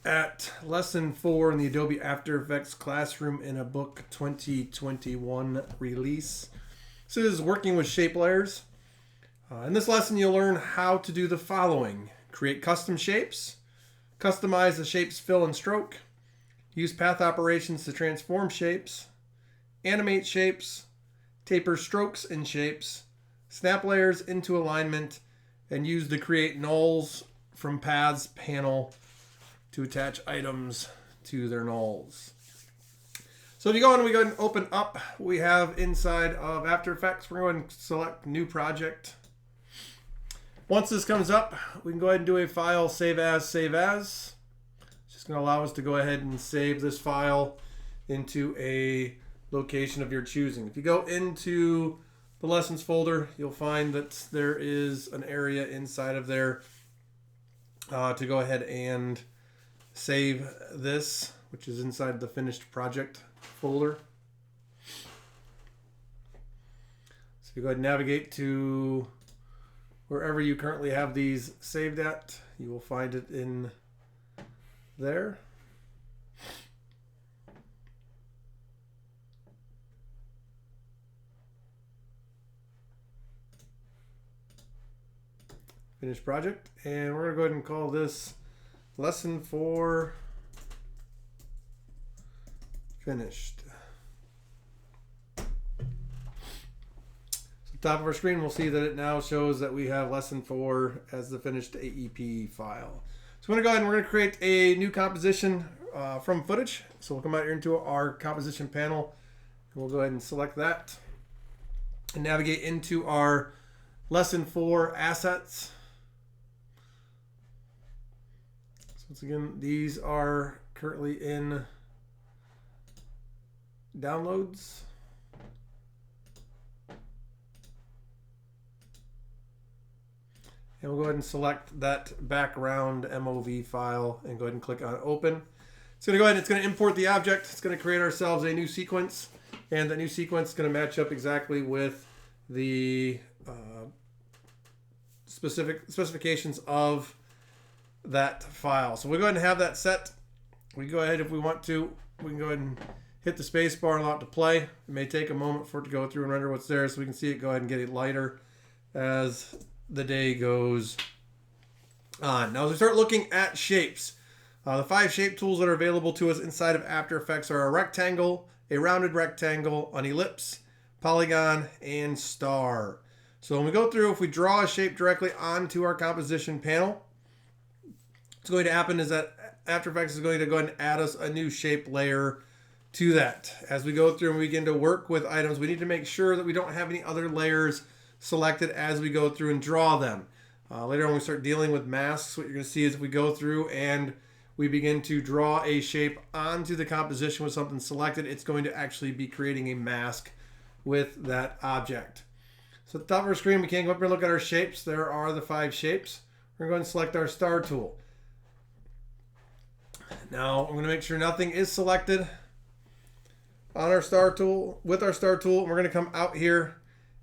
at lesson 4 in the Adobe After Effects classroom in a book 2021 release. This is working with shape layers. In this lesson, you'll learn how to do the following: create custom shapes, customize the shape's fill and stroke, use path operations to transform shapes, animate shapes, taper strokes in shapes, snap layers into alignment, and use the Create Nulls from Paths panel to attach items to their nulls. So if you go and we go ahead and open up what we have inside of After Effects, we're going to select New Project. Once this comes up, we can go ahead and do a file save as, save as. It's just going to allow us to go ahead and save this file into a location of your choosing. If you go into the lessons folder, you'll find that there is an area inside of there to go ahead and save this, which is inside the finished project folder. So if you go ahead and navigate to wherever you currently have these saved at, you will find it in there. Finished project, and we're going to go ahead and call this lesson 4 finished. So top of our screen, we'll see that it now shows that we have lesson 4 as the finished AEP file. So we're going to go ahead and we're going to create a new composition from footage. So we'll come out here into our composition panel, and we'll go ahead and select that and navigate into our lesson 4 assets. Once again, these are currently in downloads. And we'll go ahead and select that background MOV file and go ahead and click on open. It's going to go ahead and it's going to import the object. It's going to create ourselves a new sequence, and that new sequence is going to match up exactly with the specific specifications of that file. So we'll go ahead and have that set. We go ahead, if we want to, we can go ahead and hit the space bar and allow it to play. It may take a moment for it to go through and render what's there, so we can see it go ahead and get it lighter as the day goes on. Now as we start looking at shapes, the 5 shape tools that are available to us inside of After Effects are a rectangle, a rounded rectangle, an ellipse, polygon, and star. So when we go through, if we draw a shape directly onto our composition panel, what's going to happen is that After Effects is going to go ahead and add us a new shape layer to that. As we go through and we begin to work with items, we need to make sure that we don't have any other layers selected as we go through and draw them. Later on, when we start dealing with masks, what you're going to see is if we go through and we begin to draw a shape onto the composition with something selected, it's going to actually be creating a mask with that object. So at the top of our screen, we can go up here and look at our shapes. There are the 5 shapes. We're going to select our star tool. Now I'm going to make sure nothing is selected on our star tool with our star tool. And we're going to come out here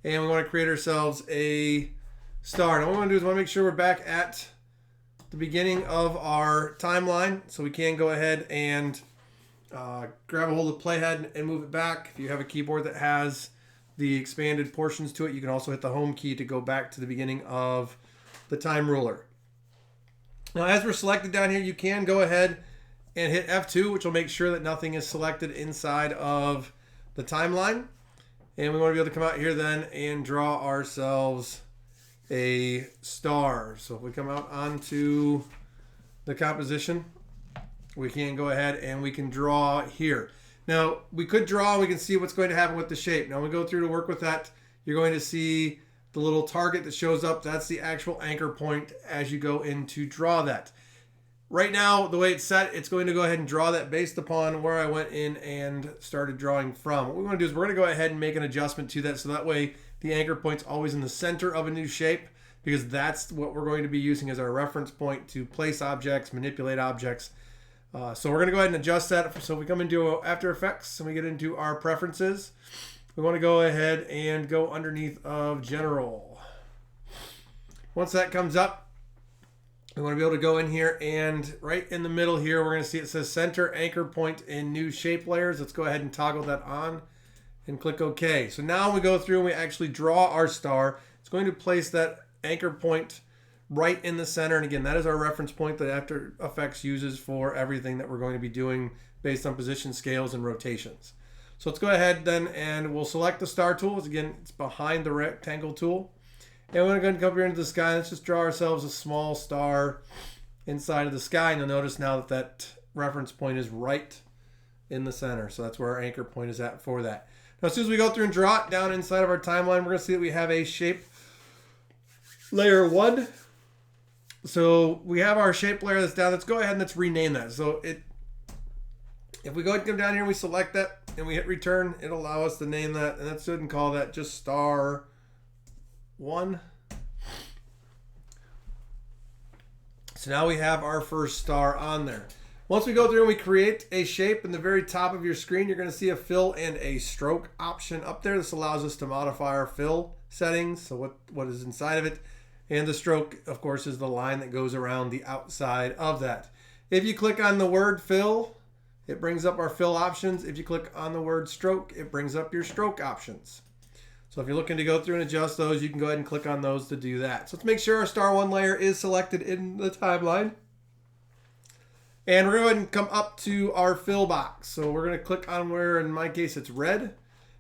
and we want to create ourselves a star. Now what we want to do is we want to make sure we're back at the beginning of our timeline. So we can go ahead and grab a hold of the playhead and move it back. If you have a keyboard that has the expanded portions to it, you can also hit the home key to go back to the beginning of the time ruler. Now as we're selected down here, you can go ahead and hit F2, which will make sure that nothing is selected inside of the timeline. And we want to be able to come out here then and draw ourselves a star. So if we come out onto the composition, we can go ahead and we can draw here. Now we could draw, we can see what's going to happen with the shape. Now when we go through to work with that, you're going to see the little target that shows up. That's the actual anchor point as you go in to draw that. Right now, the way it's set, it's going to go ahead and draw that based upon where I went in and started drawing from. What we want to do is we're going to go ahead and make an adjustment to that, so that way the anchor point's always in the center of a new shape, because that's what we're going to be using as our reference point to place objects, manipulate objects. So we're going to go ahead and adjust that. So if we come into After Effects and we get into our preferences, we want to go ahead and go underneath of General. Once that comes up, We want to be able to go in here and right in the middle here, we're going to see it says center anchor point in new shape layers. Let's go ahead and toggle that on and click OK. So now we go through and we actually draw our star. It's going to place that anchor point right in the center. And again, that is our reference point that After Effects uses for everything that we're going to be doing based on position scales and rotations. So let's go ahead then and we'll select the star tool. Again, it's behind the rectangle tool. And we're going to go ahead and come here into the sky. Let's just draw ourselves a small star inside of the sky. And you'll notice now that that reference point is right in the center. So that's where our anchor point is at for that. Now, as soon as we go through and draw it down inside of our timeline, we're going to see that we have a shape layer 1. So we have our shape layer that's down. Let's go ahead and let's rename that. So if we go ahead and come down here and we select that and we hit return, it'll allow us to name that. And let's go ahead and call that just star 1. So now we have our first star on there. Once we go through and we create a shape, in the very top of your screen, you're going to see a fill and a stroke option up there. This allows us to modify our fill settings, so what is inside of it. And the stroke, of course, is the line that goes around the outside of that. If you click on the word fill, it brings up our fill options. If you click on the word stroke, it brings up your stroke options. So if you're looking to go through and adjust those, you can go ahead and click on those to do that. So let's make sure our star 1 layer is selected in the timeline. And we're going to go ahead and come up to our fill box. So we're going to click on where, in my case, it's red.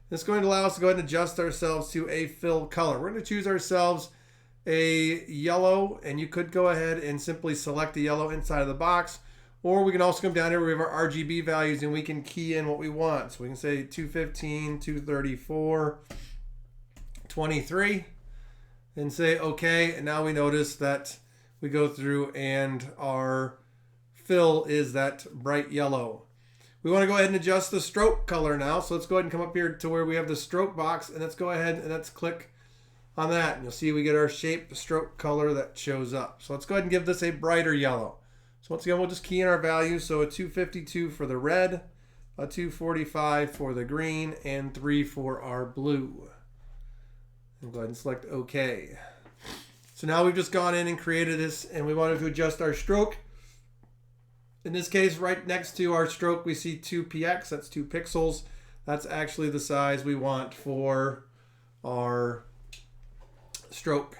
It's going to allow us to go ahead and adjust ourselves to a fill color. We're going to choose ourselves a yellow, and you could go ahead and simply select the yellow inside of the box. Or we can also come down here, we have our RGB values, and we can key in what we want. So we can say 215, 234, 23, and say OK. And now we notice that we go through and our fill is that bright yellow. We want to go ahead and adjust the stroke color now. So let's go ahead and come up here to where we have the stroke box, and let's go ahead and let's click on that. And you'll see we get our shape stroke color that shows up. So let's go ahead and give this a brighter yellow. So once again, we'll just key in our values. So a 252 for the red, a 245 for the green, and 3 for our blue. And go ahead and select OK. So now we've just gone in and created this, and we wanted to adjust our stroke. In this case, right next to our stroke, we see 2px. That's 2 pixels. That's actually the size we want for our stroke.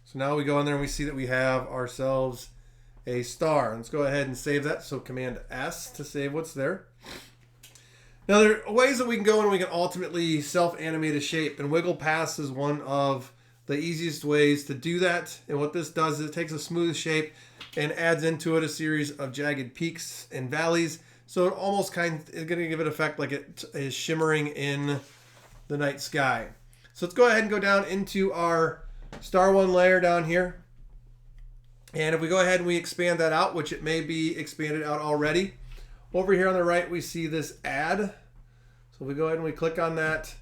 So now we go in there and we see that we have ourselves a star. Let's go ahead and save that. So Command S to save what's there. Now there are ways that we can go and we can ultimately self-animate a shape, and wiggle paths is one of the easiest ways to do that. And what this does is it takes a smooth shape and adds into it a series of jagged peaks and valleys. So it almost kind of is going to give it an effect like it is shimmering in the night sky. So let's go ahead and go down into our star 1 layer down here. And if we go ahead and we expand that out, which it may be expanded out already, over here on the right, we see this add. So we go ahead and we click on that.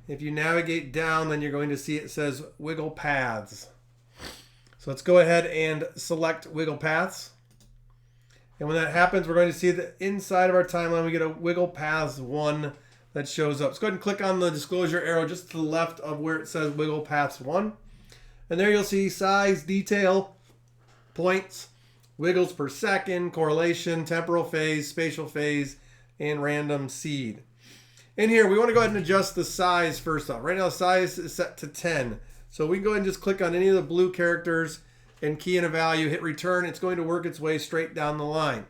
If you navigate down, then you're going to see it says wiggle paths. So let's go ahead and select wiggle paths. And when that happens, we're going to see that inside of our timeline, we get a wiggle paths 1 that shows up. Let's go ahead and click on the disclosure arrow just to the left of where it says wiggle paths 1. And there you'll see size, detail, points, wiggles per second, correlation, temporal phase, spatial phase, and random seed. In here, we want to go ahead and adjust the size first off. Right now, the size is set to 10. So we can go ahead and just click on any of the blue characters and key in a value, hit return. It's going to work its way straight down the line.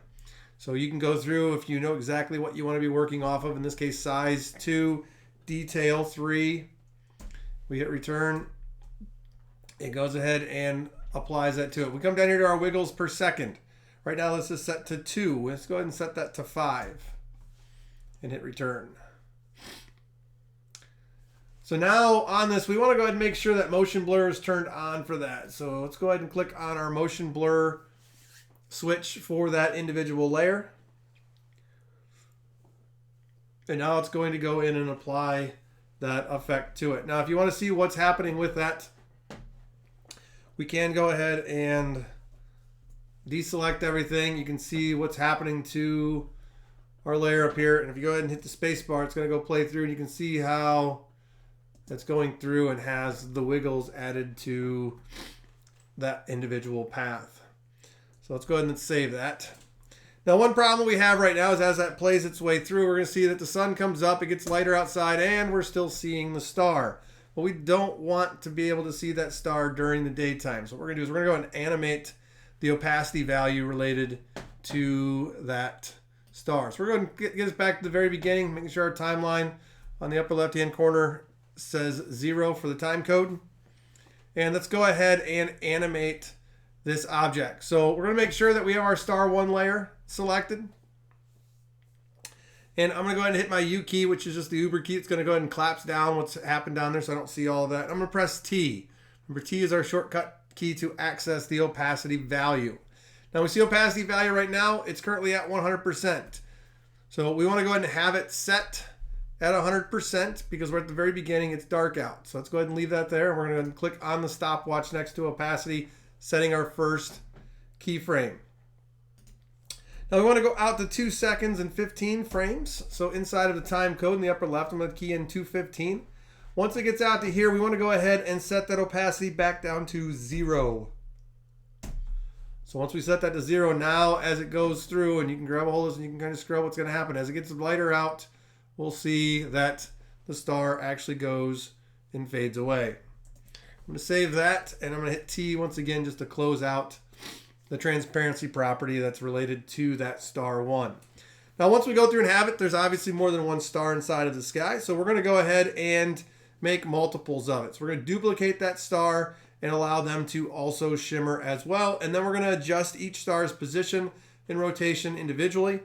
So you can go through if you know exactly what you want to be working off of. In this case, size 2, detail 3. We hit return. It goes ahead and applies that to it. We come down here to our wiggles per second. Right now, this is set to 2. Let's go ahead and set that to 5 and hit return. So now on this, we want to go ahead and make sure that motion blur is turned on for that. So let's go ahead and click on our motion blur switch for that individual layer. And now it's going to go in and apply that effect to it. Now, if you want to see what's happening with that, we can go ahead and deselect everything. You can see what's happening to our layer up here. And if you go ahead and hit the space bar, it's going to go play through, and you can see how that's going through and has the wiggles added to that individual path. So let's go ahead and save that. Now, one problem we have right now is as that plays its way through, we're going to see that the sun comes up, it gets lighter outside, and we're still seeing the star. But we don't want to be able to see that star during the daytime. So what we're going to do is we're going to go ahead and animate the opacity value related to that star. So we're going to get us back to the very beginning, making sure our timeline on the upper left-hand corner says 0 for the time code. And let's go ahead and animate this object. So we're going to make sure that we have our star 1 layer selected. And I'm going to go ahead and hit my U key, which is just the Uber key. It's going to go ahead and collapse down what's happened down there so I don't see all of that. I'm going to press T. Remember, T is our shortcut key to access the opacity value. Now we see opacity value right now. It's currently at 100%. So we want to go ahead and have it set at 100% because we're at the very beginning. It's dark out. So let's go ahead and leave that there. We're going to click on the stopwatch next to opacity, setting our first keyframe. Now we want to go out to 2 seconds and 15 frames. So inside of the time code in the upper left, I'm going to key in 215. Once it gets out to here, we want to go ahead and set that opacity back down to 0. So once we set that to 0, now as it goes through, and you can grab a hold of this and you can kind of scrub what's going to happen. As it gets lighter out, we'll see that the star actually goes and fades away. I'm going to save that, and I'm going to hit T once again just to close out the transparency property that's related to that star 1. Now, once we go through and have it, there's obviously more than one star inside of the sky. So we're going to go ahead and make multiples of it. So we're going to duplicate that star and allow them to also shimmer as well. And then we're going to adjust each star's position and rotation individually,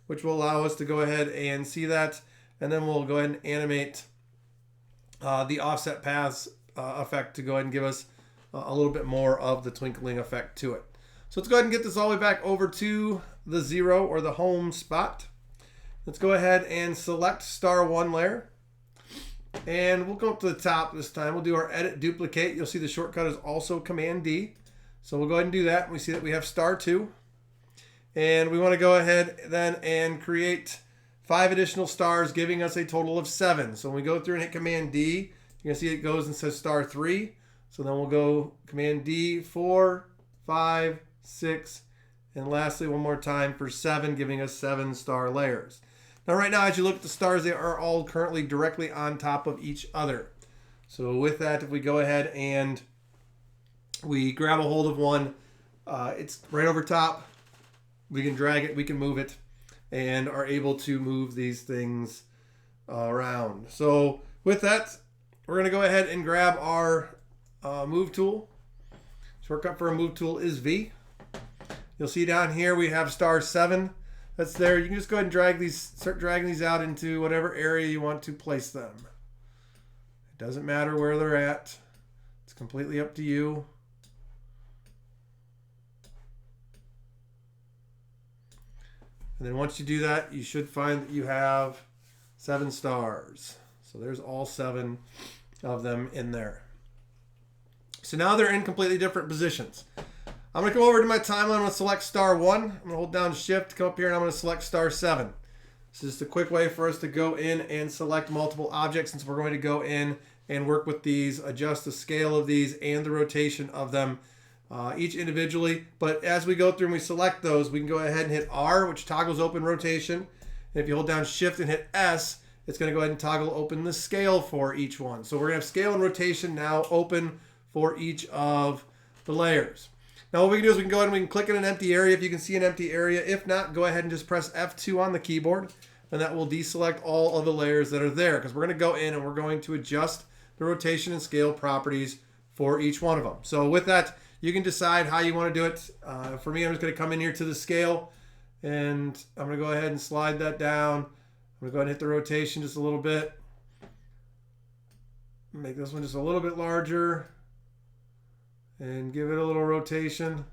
which will allow us to go ahead and see that. And then we'll go ahead and animate the offset paths effect to go ahead and give us a little bit more of the twinkling effect to it. So let's go ahead and get this all the way back over to the 0 or the home spot. Let's go ahead and select star 1 layer. And we'll go up to the top this time. We'll do our edit duplicate. You'll see the shortcut is also Command D. So we'll go ahead and do that. We see that we have star 2. And we want to go ahead then and create 5 additional stars, giving us a total of 7. So when we go through and hit Command D, you're going to see it goes and says star 3. So then we'll go Command D, 4, 5, 6, and lastly one more time for 7, giving us 7 star layers. Now right now, as you look at the stars, they are all currently directly on top of each other. So with that, if we go ahead and we grab a hold of one, it's right over top. We can drag it, we can move it, and are able to move these things around. So with that, we're going to go ahead and grab our move tool. Shortcut for a move tool is V. You'll see down here we have star 7. That's there. You can just go ahead and drag these, start dragging these out into whatever area you want to place them. It doesn't matter where they're at. It's completely up to you. And then once you do that, you should find that you have 7 stars. So there's all 7 of them in there. So now they're in completely different positions. I'm going to come over to my timeline. I'm going to select star 1. I'm going to hold down shift, come up here, and I'm going to select star 7. This is just a quick way for us to go in and select multiple objects, since we're going to go in and work with these, adjust the scale of these and the rotation of them each individually. But as we go through and we select those, we can go ahead and hit R, which toggles open rotation. And if you hold down shift and hit S, it's going to go ahead and toggle open the scale for each one. So we're going to have scale and rotation now open for each of the layers. Now what we can do is we can go ahead and we can click in an empty area if you can see an empty area. If not, go ahead and just press F2 on the keyboard, and that will deselect all of the layers that are there, because we're going to go in and we're going to adjust the rotation and scale properties for each one of them. So with that, you can decide how you want to do it. For me, I'm just going to come in here to the scale, and I'm going to go ahead and slide that down. I'm going to go ahead and hit the rotation just a little bit. Make this one just a little bit larger. And give it a little rotation.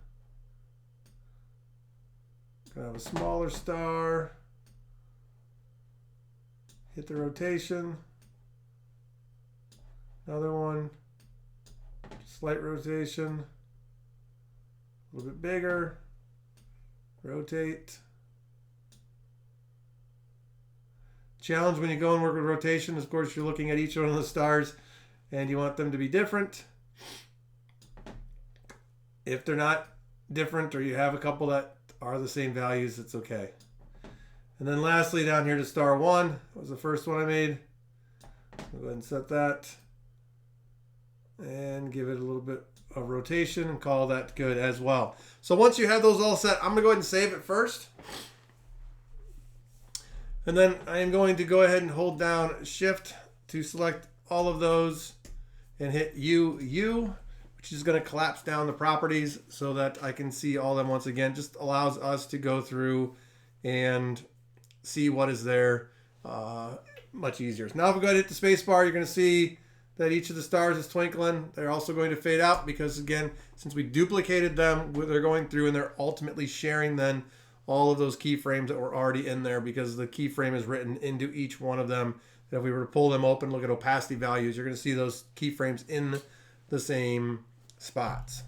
Gonna have a smaller star. Hit the rotation. Another one. Slight rotation. A little bit bigger. Rotate. Challenge when you go and work with rotation, of course, you're looking at each one of the stars and you want them to be different. If they're not different or you have a couple that are the same values, it's okay. And then lastly, down here to star 1 was the first one I made. I'll go ahead and set that and give it a little bit of rotation and call that good as well. So once you have those all set, I'm gonna go ahead and save it first. And then I am going to go ahead and hold down Shift to select all of those and hit U, which is going to collapse down the properties so that I can see all of them once again. Just allows us to go through and see what is there much easier. So now if we go ahead and hit the space bar, you're going to see that each of the stars is twinkling. They're also going to fade out because, again, since we duplicated them, they're going through and they're ultimately sharing then all of those keyframes that were already in there because the keyframe is written into each one of them. And if we were to pull them open, look at opacity values, you're going to see those keyframes in the same spots.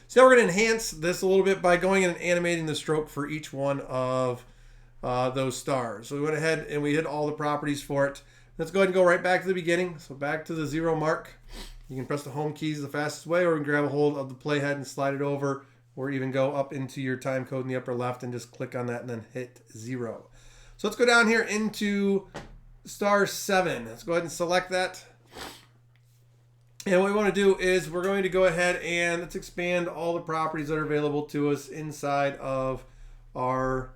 So now we're going to enhance this a little bit by going in and animating the stroke for each one of those stars. So we went ahead and we hit all the properties for it. Let's go ahead and go right back to the beginning. So back to the 0 mark. You can press the home keys the fastest way, or we can grab a hold of the playhead and slide it over, or even go up into your time code in the upper left and just click on that and then hit 0. So let's go down here into star 7. Let's go ahead and select that. And what we want to do is we're going to go ahead and let's expand all the properties that are available to us inside of our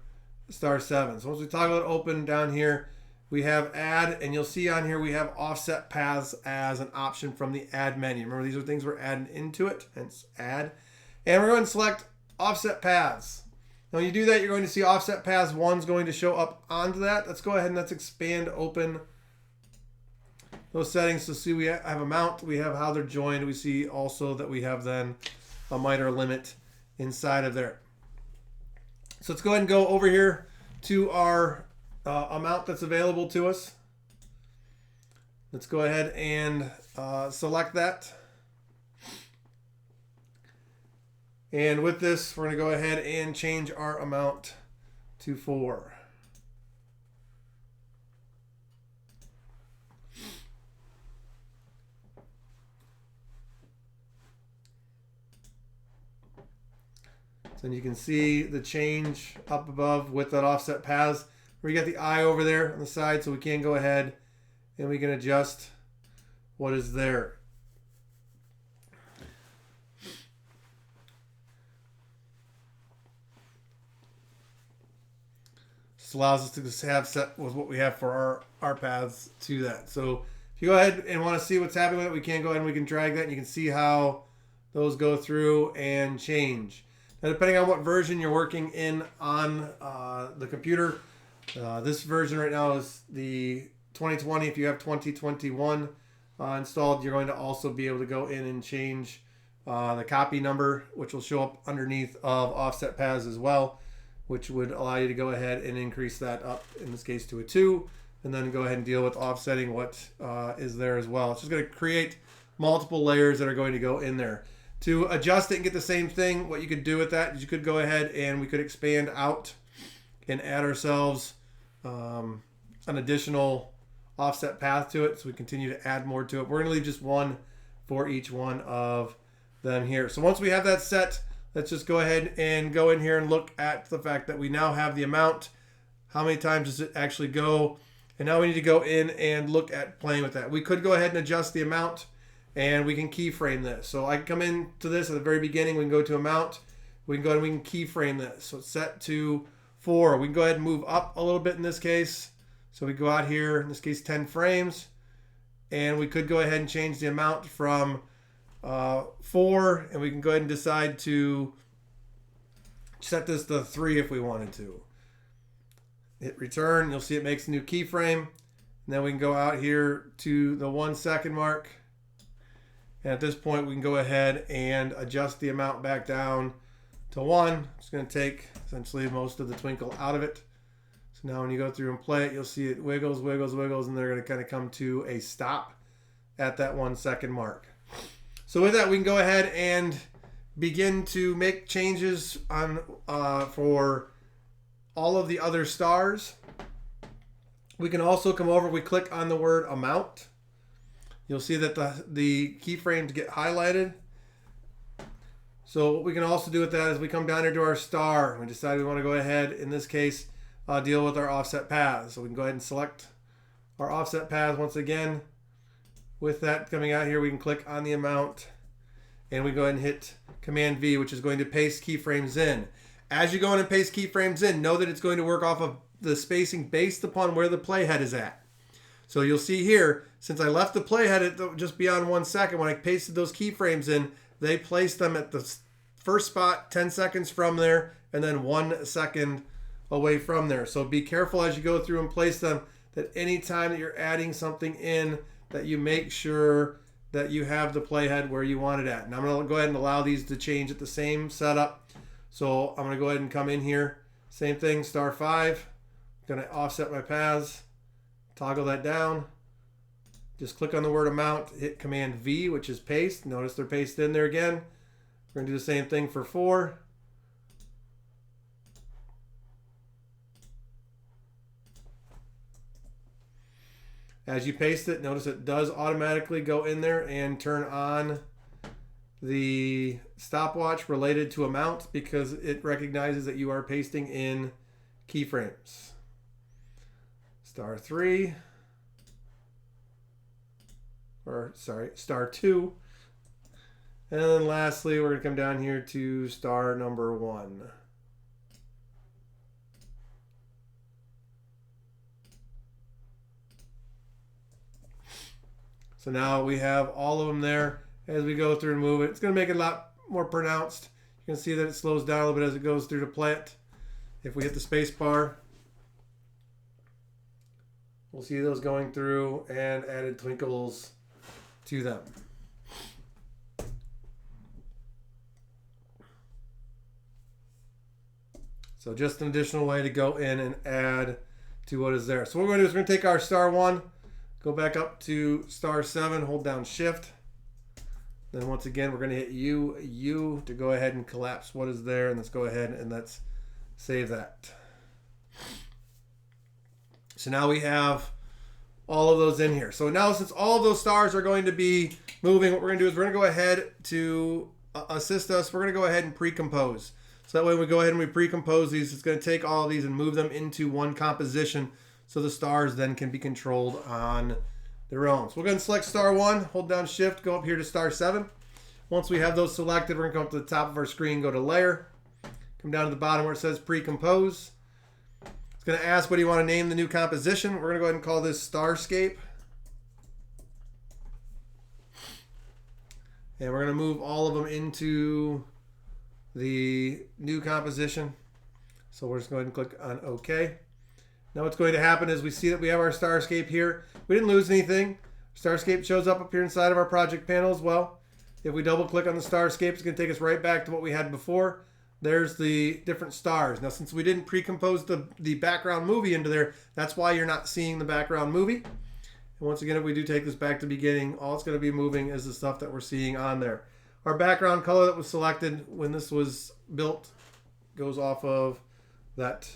star 7. So once we toggle it open down here, we have add, and you'll see on here we have offset paths as an option from the add menu. Remember, these are things we're adding into it, hence add. And we're going to select offset paths. Now when you do that, you're going to see offset paths 1 is going to show up onto that. Let's go ahead and let's expand open those settings to see we have amount, we have how they're joined. We see also that we have then a miter limit inside of there. So let's go ahead and go over here to our amount that's available to us. Let's go ahead and select that. And with this, we're going to go ahead and change our amount to 4. So you can see the change up above with that offset paths. We got the eye over there on the side, so we can go ahead and we can adjust what is there. This allows us to just have set with what we have for our paths to that. So if you go ahead and want to see what's happening with it, we can go ahead and we can drag that, and you can see how those go through and change. Now, depending on what version you're working in on the computer, this version right now is the 2020. If you have 2021 installed, you're going to also be able to go in and change the copy number, which will show up underneath of offset paths as well, which would allow you to go ahead and increase that up, in this case, to a 2, and then go ahead and deal with offsetting what is there as well. It's just going to create multiple layers that are going to go in there. To adjust it and get the same thing, what you could do with that is you could go ahead and we could expand out and add ourselves an additional offset path to it, so we continue to add more to it. We're going to leave just 1 for each one of them here. So once we have that set, let's just go ahead and go in here and look at the fact that we now have the amount. How many times does it actually go? And now we need to go in and look at playing with that. We could go ahead and adjust the amount, and we can keyframe this. So I can come into this at the very beginning. We can go to amount. We can go ahead and we can keyframe this. So it's set to 4. We can go ahead and move up a little bit in this case. So we go out here, in this case 10 frames. And we could go ahead and change the amount from 4. And we can go ahead and decide to set this to 3 if we wanted to. Hit return. You'll see it makes a new keyframe. And then we can go out here to the 1 second mark. And at this point, we can go ahead and adjust the amount back down to 1. It's going to take essentially most of the twinkle out of it. So now when you go through and play it, you'll see it wiggles, wiggles, wiggles, and they're going to kind of come to a stop at that 1 second mark. So with that, we can go ahead and begin to make changes on for all of the other stars. We can also come over, we click on the word amount. You'll see that the keyframes get highlighted. So what we can also do with that is we come down here to our star. We decide we want to go ahead, in this case, deal with our offset paths. So we can go ahead and select our offset path once again. With that coming out here, we can click on the amount and we go ahead and hit Command V, which is going to paste keyframes in. As you go in and paste keyframes in, know that it's going to work off of the spacing based upon where the playhead is at. So you'll see here, since I left the playhead at just beyond 1 second, when I pasted those keyframes in, they placed them at the first spot 10 seconds from there and then 1 second away from there. So be careful as you go through and place them, that any time that you're adding something in, that you make sure that you have the playhead where you want it at. And I'm going to go ahead and allow these to change at the same setup. So I'm going to go ahead and come in here. Same thing, star 5. I'm going to offset my paths. Toggle that down. Just click on the word amount. Hit Command V, which is paste. Notice they're pasted in there again. We're going to do the same thing for 4. As you paste it, notice it does automatically go in there and turn on the stopwatch related to amount because it recognizes that you are pasting in keyframes. Star 3, or sorry, star 2. And then lastly, we're going to come down here to star number 1. So now we have all of them there. As we go through and move it, it's going to make it a lot more pronounced. You can see that it slows down a little bit as it goes through to play it. If we hit the space bar, we'll see those going through and added twinkles to them. So just an additional way to go in and add to what is there. So what we're going to do is we're going to take our star 1, go back up to star 7, hold down shift. Then once again, we're going to hit U to go ahead and collapse what is there. And let's go ahead and let's save that. So now we have all of those in here. So now since all of those stars are going to be moving, what we're going to do is we're going to go ahead to assist us. We're going to go ahead and pre-compose. So that way when we go ahead and we pre-compose these, it's going to take all of these and move them into one composition so the stars then can be controlled on their own. So we're going to select star 1, hold down shift, go up here to star 7. Once we have those selected, we're going to come up to the top of our screen, go to layer, come down to the bottom where it says pre-compose. It's going to ask what do you want to name the new composition. We're going to go ahead and call this Starscape. And we're going to move all of them into the new composition. So we're just going to click on OK. Now what's going to happen is we see that we have our Starscape here. We didn't lose anything. Starscape shows up here inside of our project panel as well. If we double click on the Starscape, it's going to take us right back to what we had before. There's the different stars. Now since we didn't pre-compose the background movie into there, that's why you're not seeing the background movie. And once again, if we do take this back to the beginning, all it's going to be moving is the stuff that we're seeing on there. Our background color that was selected when this was built goes off of that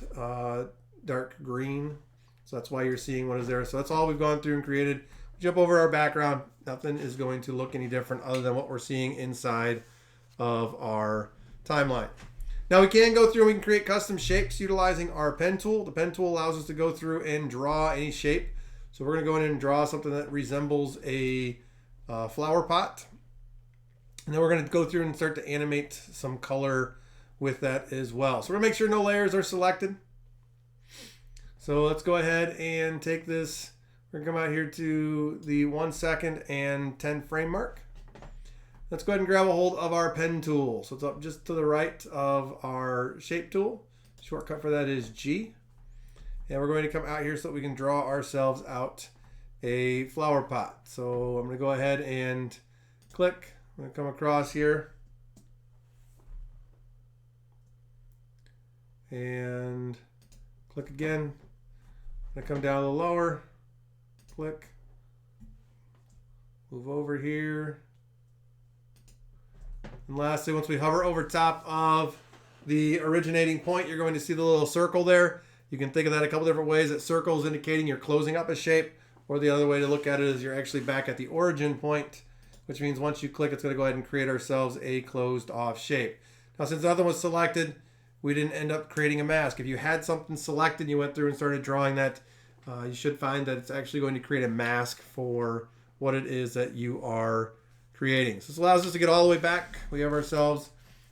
dark green. So that's why you're seeing what is there. So that's all we've gone through and created. Jump over our background. Nothing is going to look any different other than what we're seeing inside of our timeline. Now we can go through and we can create custom shapes utilizing our pen tool. The pen tool allows us to go through and draw any shape. So we're going to go in and draw something that resembles a flower pot. And then we're going to go through and start to animate some color with that as well. So we're going to make sure no layers are selected. So let's go ahead and take this. We're going to come out here to the 1 second and 10 frame mark. Let's go ahead and grab a hold of our pen tool. So it's up just to the right of our shape tool. Shortcut for that is G. And we're going to come out here so that we can draw ourselves out a flower pot. So I'm going to go ahead and click. I'm going to come across here. And click again. I'm going to come down a little lower. Click. Move over here. And lastly, once we hover over top of the originating point, you're going to see the little circle there. You can think of that a couple different ways. That circle is indicating you're closing up a shape, or the other way to look at it is you're actually back at the origin point which means once you click, it's going to go ahead and create ourselves a closed off shape. Now, since nothing was selected, we didn't end up creating a mask. If you had something selected, you went through and started drawing that, you should find that it's actually going to create a mask for what it is that you are creating. So this allows us to get all the way back. We have ourselves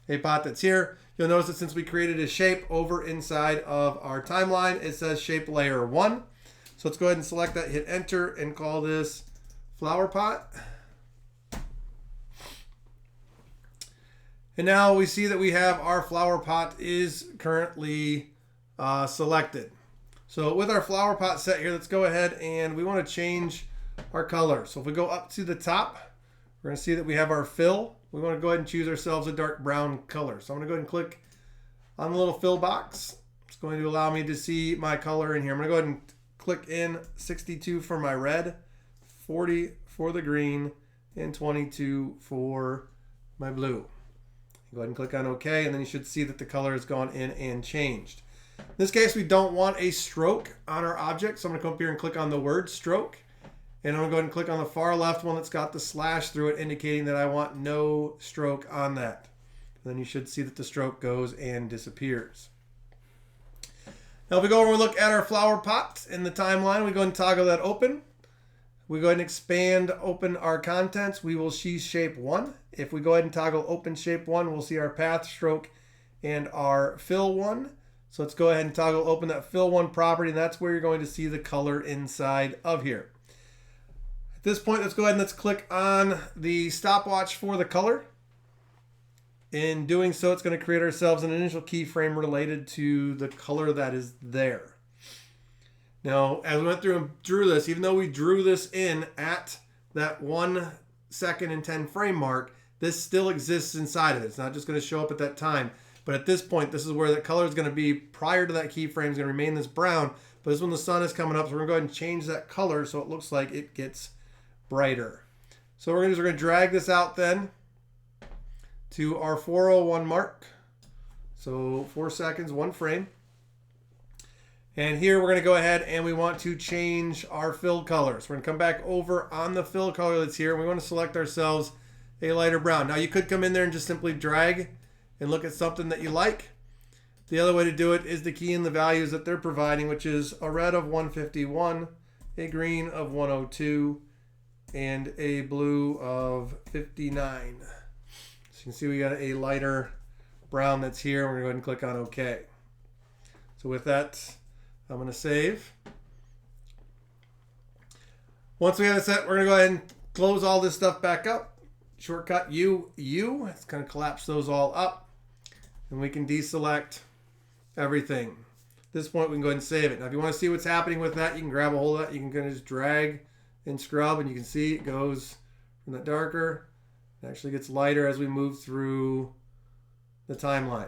a pot that's here. You'll notice that since we created a shape over inside of our timeline, it says shape layer 1. So let's go ahead and select that, hit enter, and call this flower pot. And now we see that we have our flower pot is currently selected. So with our flower pot set here, let's go ahead and we want to change our color. So if we go up to the top, we're going to see that we have our fill. We want to go ahead and choose ourselves a dark brown color. So I'm going to go ahead and click on the little fill box. It's going to allow me to see my color in here. I'm going to go ahead and click in 62 for my red, 40 for the green, and 22 for my blue. Go ahead and click on OK, and then you should see that the color has gone in and changed. In this case, we don't want a stroke on our object, so I'm going to come up here and click on the word stroke. And I'm going to go ahead and click on the far left one that's got the slash through it, indicating that I want no stroke on that. And then you should see that the stroke goes and disappears. Now if we go over and we look at our flower pot in the timeline, we go and toggle that open. We go ahead and expand open our contents. We will see shape 1. If we go ahead and toggle open shape 1, we'll see our path, stroke, and our fill 1. So let's go ahead and toggle open that fill 1 property, and that's where you're going to see the color inside of here. At this point, let's go ahead and let's click on the stopwatch for the color. In doing so, it's going to create ourselves an initial keyframe related to the color that is there. Now, as we went through and drew this, even though we drew this in at that 1 second and 10 frame mark, this still exists inside of it. It's not just going to show up at that time. But at this point, this is where the color is going to be prior to that keyframe. It's going to remain this brown. But this is when the sun is coming up. So we're going to go ahead and change that color so it looks like it gets brighter. So we're going to drag this out then to our 4:01 mark. So 4 seconds, 1 frame. And here we're going to go ahead and we want to change our fill colors. We're going to come back over on the fill color that's here. And we want to select ourselves a lighter brown. Now you could come in there and just simply drag and look at something that you like. The other way to do it is to key in the values that they're providing, which is a red of 151, a green of 102, and a blue of 59. So you can see we got a lighter brown that's here. We're going to go ahead and click on OK. So with that, I'm going to save. Once we have it set, we're going to go ahead and close all this stuff back up. Shortcut U. It's going to collapse those all up. And we can deselect everything. At this point, we can go ahead and save it. Now, if you want to see what's happening with that, you can grab a hold of that. You can kind of just drag and scrub, and you can see it goes from the darker. It actually gets lighter as we move through the timeline.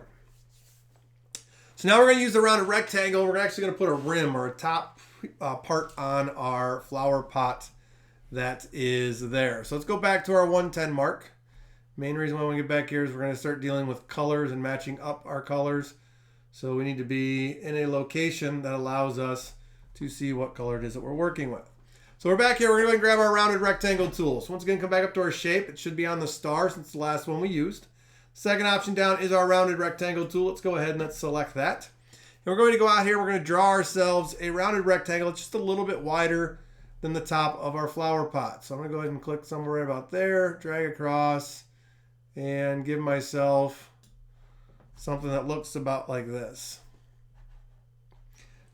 So now we're going to use the rounded rectangle. We're actually going to put a rim or a top part on our flower pot that is there. So let's go back to our 110 mark. Main reason why we get back here is we're going to start dealing with colors and matching up our colors. So we need to be in a location that allows us to see what color it is that we're working with. So we're back here. We're going to grab our rounded rectangle tool. So once again, come back up to our shape. It should be on the star since it's the last one we used. Second option down is our rounded rectangle tool. Let's go ahead and let's select that. And we're going to go out here. We're going to draw ourselves a rounded rectangle. It's just a little bit wider than the top of our flower pot. So I'm going to go ahead and click somewhere right about there, drag across, and give myself something that looks about like this.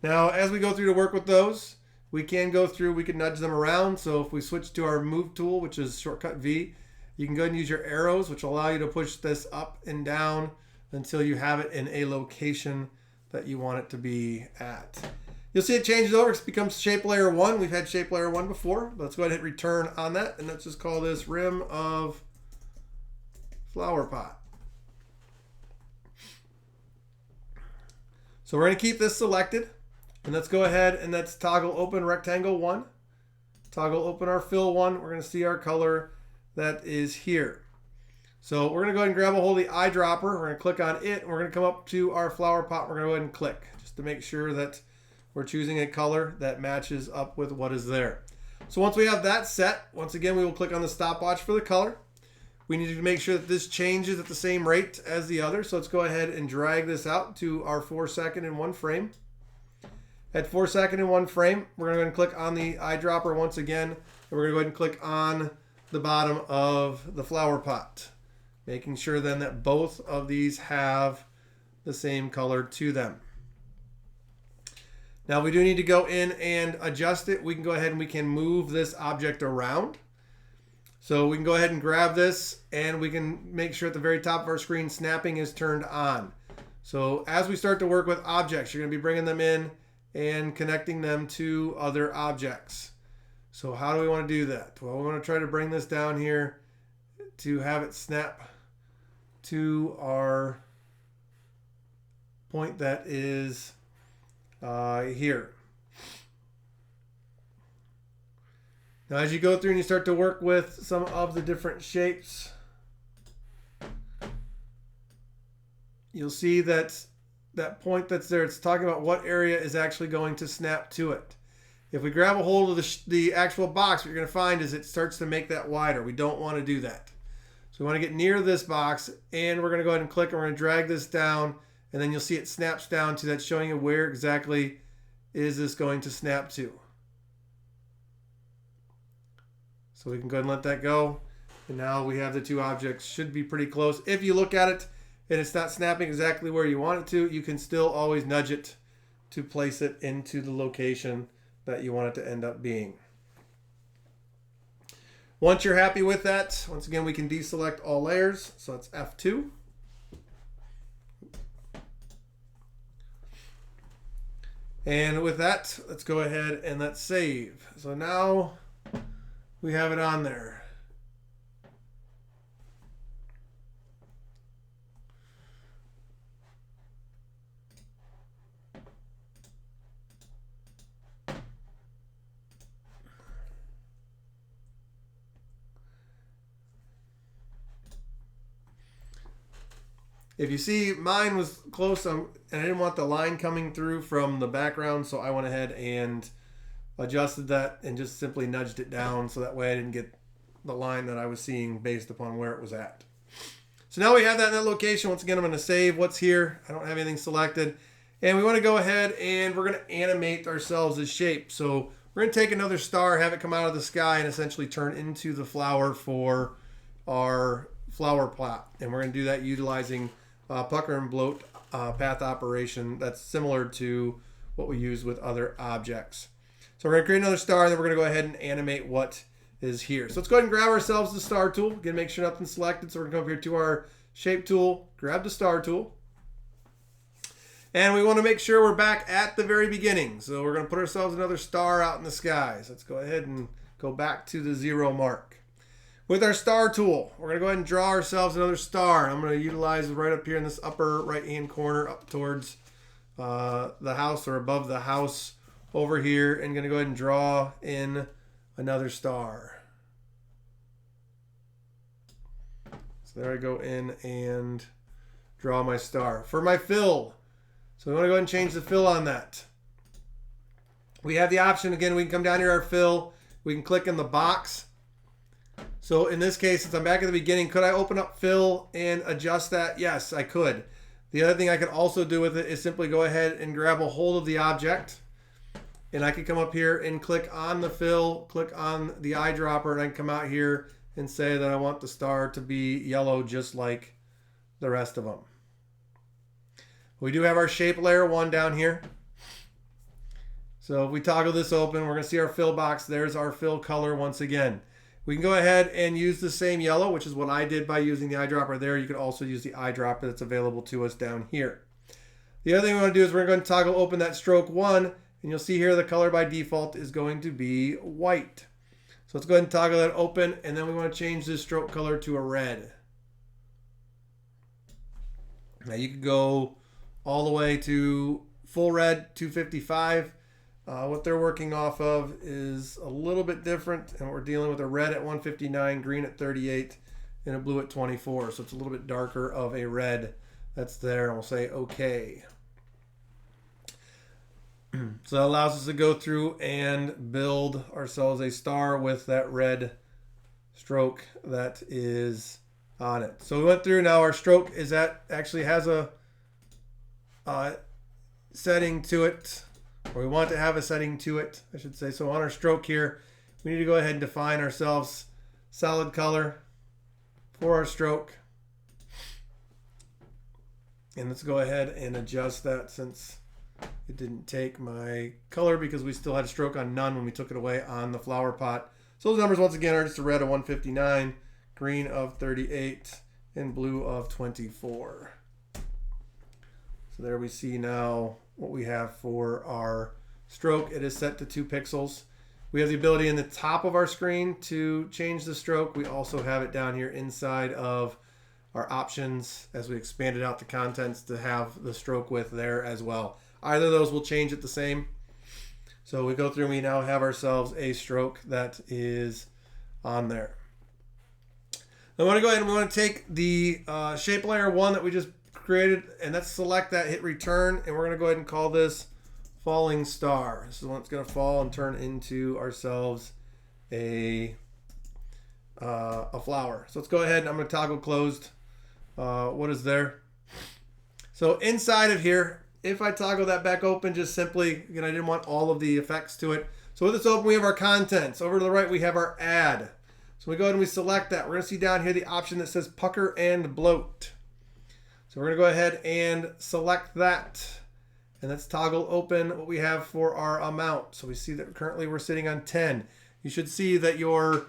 Now, as we go through to work with those, we can go through, we can nudge them around. So if we switch to our move tool, which is shortcut V, you can go ahead and use your arrows, which will allow you to push this up and down until you have it in a location that you want it to be at. You'll see it changes over. It becomes shape layer 1. We've had shape layer 1 before. Let's go ahead and hit return on that. And let's just call this rim of flower pot. So we're going to keep this selected. And let's go ahead and let's toggle open rectangle 1. Toggle open our fill 1. We're going to see our color that is here. So we're going to go ahead and grab a hold of the eyedropper. We're going to click on it. And we're going to come up to our flower pot. We're going to go ahead and click just to make sure that we're choosing a color that matches up with what is there. So once we have that set, once again, we will click on the stopwatch for the color. We need to make sure that this changes at the same rate as the other. So let's go ahead and drag this out to our 4-second in one frame. At 4-second in one frame, we're going to go ahead and click on the eyedropper once again. And we're going to go ahead and click on the bottom of the flower pot, making sure then that both of these have the same color to them. Now we do need to go in and adjust it. We can go ahead and we can move this object around. So we can go ahead and grab this and we can make sure at the very top of our screen snapping is turned on. So as we start to work with objects, you're going to be bringing them in and connecting them to other objects. So how do we want to do that? Well, we want to try to bring this down here to have it snap to our point that is here. Now as you go through and you start to work with some of the different shapes, you'll see that that point that's there, it's talking about what area is actually going to snap to it. If we grab a hold of the actual box, what you're going to find is it starts to make that wider. We don't want to do that. So we want to get near this box, and we're going to go ahead and click, and we're going to drag this down, and then you'll see it snaps down to that, showing you where exactly is this going to snap to. So we can go ahead and let that go. And now we have the two objects, should be pretty close. If you look at it and it's not snapping exactly where you want it to, you can still always nudge it to place it into the location that you want it to end up being. Once you're happy with that, once again, we can deselect all layers. So that's F2. And with that, let's go ahead and let's save. So now we have it on there. If you see, mine was close, and I didn't want the line coming through from the background, so I went ahead and adjusted that and just simply nudged it down so that way I didn't get the line that I was seeing based upon where it was at. So now we have that in that location. Once again, I'm going to save what's here. I don't have anything selected. And we want to go ahead and we're going to animate ourselves as shape. So we're going to take another star, have it come out of the sky, and essentially turn into the flower for our flower plot. And we're going to do that utilizing pucker and bloat path operation that's similar to what we use with other objects. So we're going to create another star, and then we're going to go ahead and animate what is here. So let's go ahead and grab ourselves the star tool. Again, make sure nothing's selected. So we're going to come up here to our shape tool, grab the star tool. And we want to make sure we're back at the very beginning. So we're going to put ourselves another star out in the sky. So let's go ahead and go back to the 0 mark. With our star tool, we're going to go ahead and draw ourselves another star. I'm going to utilize right up here in this upper right-hand corner up towards the house or above the house over here, and going to go ahead and draw in another star. So there I go in and draw my star. For my fill, so we want to go ahead and change the fill on that. We have the option, again, we can come down here, our fill, we can click in the box. So in this case, since I'm back at the beginning, could I open up fill and adjust that? Yes, I could. The other thing I could also do with it is simply go ahead and grab a hold of the object, and I can come up here and click on the fill, click on the eyedropper, and I can come out here and say that I want the star to be yellow just like the rest of them. We do have our shape layer 1 down here. So if we toggle this open, we're going to see our fill box. There's our fill color once again. We can go ahead and use the same yellow, which is what I did by using the eyedropper there. You can also use the eyedropper that's available to us down here. The other thing we want to do is we're going to toggle open that stroke 1, and you'll see here the color by default is going to be white. So let's go ahead and toggle that open, and then we want to change this stroke color to a red. Now you can go all the way to full red, 255. What they're working off of is a little bit different, and we're dealing with a red at 159, green at 38, and a blue at 24. So it's a little bit darker of a red that's there, and we'll say okay. So that allows us to go through and build ourselves a star with that red stroke that is on it. So we went through. Now our stroke is actually has a setting to it, or we want to have a setting to it, I should say. So on our stroke here, we need to go ahead and define ourselves solid color for our stroke. And let's go ahead and adjust that, since it didn't take my color, because we still had a stroke on none when we took it away on the flower pot. So those numbers once again are just a red of 159, green of 38, and blue of 24. So there we see now what we have for our stroke. It is set to 2 pixels. We have the ability in the top of our screen to change the stroke. We also have it down here inside of our options as we expanded out the contents to have the stroke width there as well. Either of those will change it the same. So we go through and we now have ourselves a stroke that is on there. I want to go ahead and we want to take the shape layer 1 that we just created, and let's select that, hit return, and we're going to go ahead and call this falling star. This is the one that's going to fall and turn into ourselves a flower. So let's go ahead and I'm going to toggle closed. What is there? So inside of here, if I toggle that back open, just simply, again, I didn't want all of the effects to it. So with this open, we have our contents. Over to the right, we have our add. So we go ahead and we select that. We're going to see down here the option that says pucker and bloat. So we're going to go ahead and select that. And let's toggle open what we have for our amount. So we see that currently we're sitting on 10. You should see that your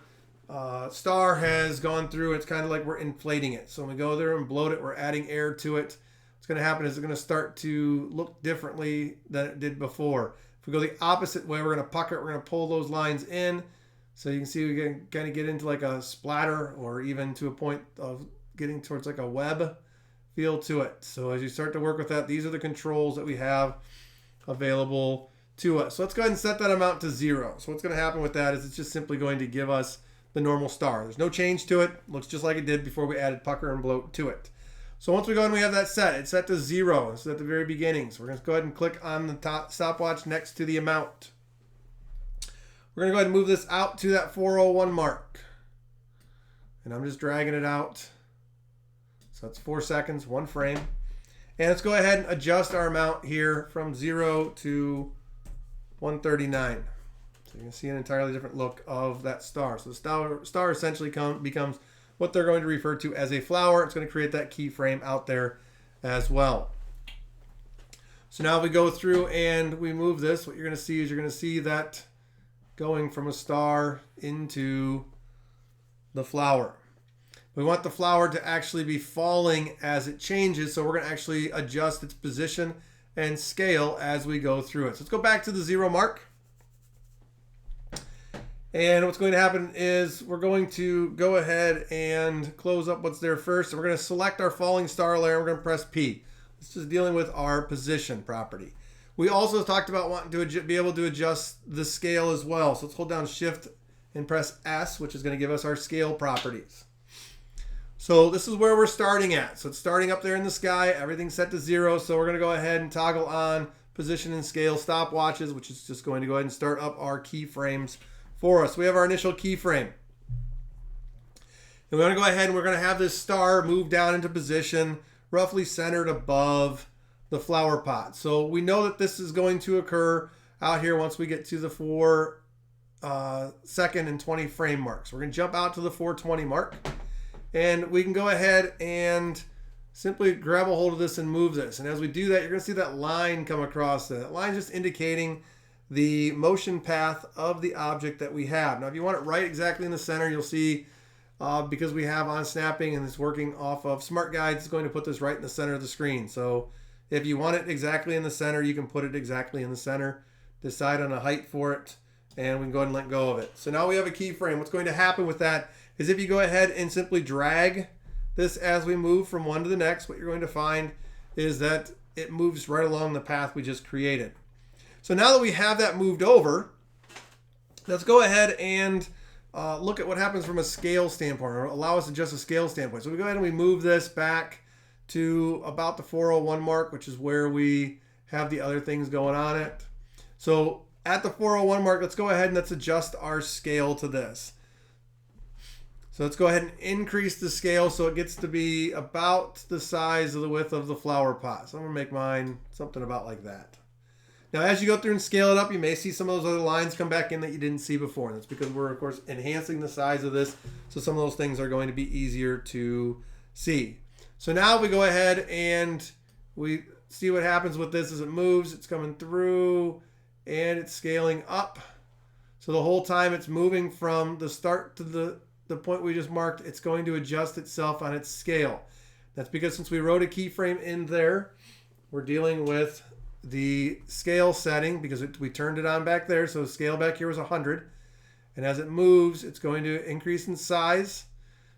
star has gone through. It's kind of like we're inflating it. So when we go there and bloat it, we're adding air to it. What's going to happen is it's going to start to look differently than it did before. If we go the opposite way, we're going to pucker it. We're going to pull those lines in. So you can see we can kind of get into like a splatter, or even to a point of getting towards like a web feel to it. So as you start to work with that, these are the controls that we have available to us. So let's go ahead and set that amount to 0. So what's going to happen with that is it's just simply going to give us the normal star. There's no change to it. Looks just like it did before we added pucker and bloat to it. So once we go and we have that set, it's set to 0. This is at the very beginning. So we're going to go ahead and click on the top stopwatch next to the amount. We're going to go ahead and move this out to that 401 mark. And I'm just dragging it out. So that's 4 seconds, 1 frame. And let's go ahead and adjust our amount here from 0 to 139. So you can see an entirely different look of that star. So the star essentially becomes what they're going to refer to as a flower. It's going to create that keyframe out there as well. So now we go through and we move this. What you're going to see is you're going to see that going from a star into the flower. We want the flower to actually be falling as it changes, so we're going to actually adjust its position and scale as we go through it. So let's go back to the 0 mark. And what's going to happen is we're going to go ahead and close up what's there first. And we're going to select our falling star layer. We're going to press P. This is dealing with our position property. We also talked about wanting to be able to adjust the scale as well. So let's hold down Shift and press S, which is going to give us our scale properties. So this is where we're starting at. So it's starting up there in the sky. Everything's set to 0. So we're going to go ahead and toggle on position and scale stopwatches, which is just going to go ahead and start up our keyframes for us. We have our initial keyframe. And we're going to go ahead and we're going to have this star move down into position, roughly centered above the flower pot. So we know that this is going to occur out here once we get to the 4 second and 20 frame marks. We're going to jump out to the 420 mark. And we can go ahead and simply grab a hold of this and move this. And as we do that, you're going to see that line come across. That line just indicating the motion path of the object that we have. Now, if you want it right exactly in the center, you'll see because we have on snapping and it's working off of Smart Guides, it's going to put this right in the center of the screen. So if you want it exactly in the center, you can put it exactly in the center. Decide on a height for it, and we can go ahead and let go of it. So now we have a keyframe. What's going to happen with that is if you go ahead and simply drag this as we move from one to the next, what you're going to find is that it moves right along the path we just created. So now that we have that moved over, let's go ahead and look at what happens from a scale standpoint, or allow us to adjust a scale standpoint. So we go ahead and we move this back to about the 401 mark, which is where we have the other things going on it. So at the 401 mark, let's go ahead and let's adjust our scale to this. So let's go ahead and increase the scale so it gets to be about the size of the width of the flower pot. So I'm going to make mine something about like that. Now, as you go through and scale it up, you may see some of those other lines come back in that you didn't see before. And that's because we're, of course, enhancing the size of this. So some of those things are going to be easier to see. So now we go ahead and we see what happens with this as it moves. It's coming through and it's scaling up. So the whole time it's moving from the start to the point we just marked, it's going to adjust itself on its scale. That's because since we wrote a keyframe in there, we're dealing with the scale setting because we turned it on back there. So the scale back here was 100. And as it moves, it's going to increase in size,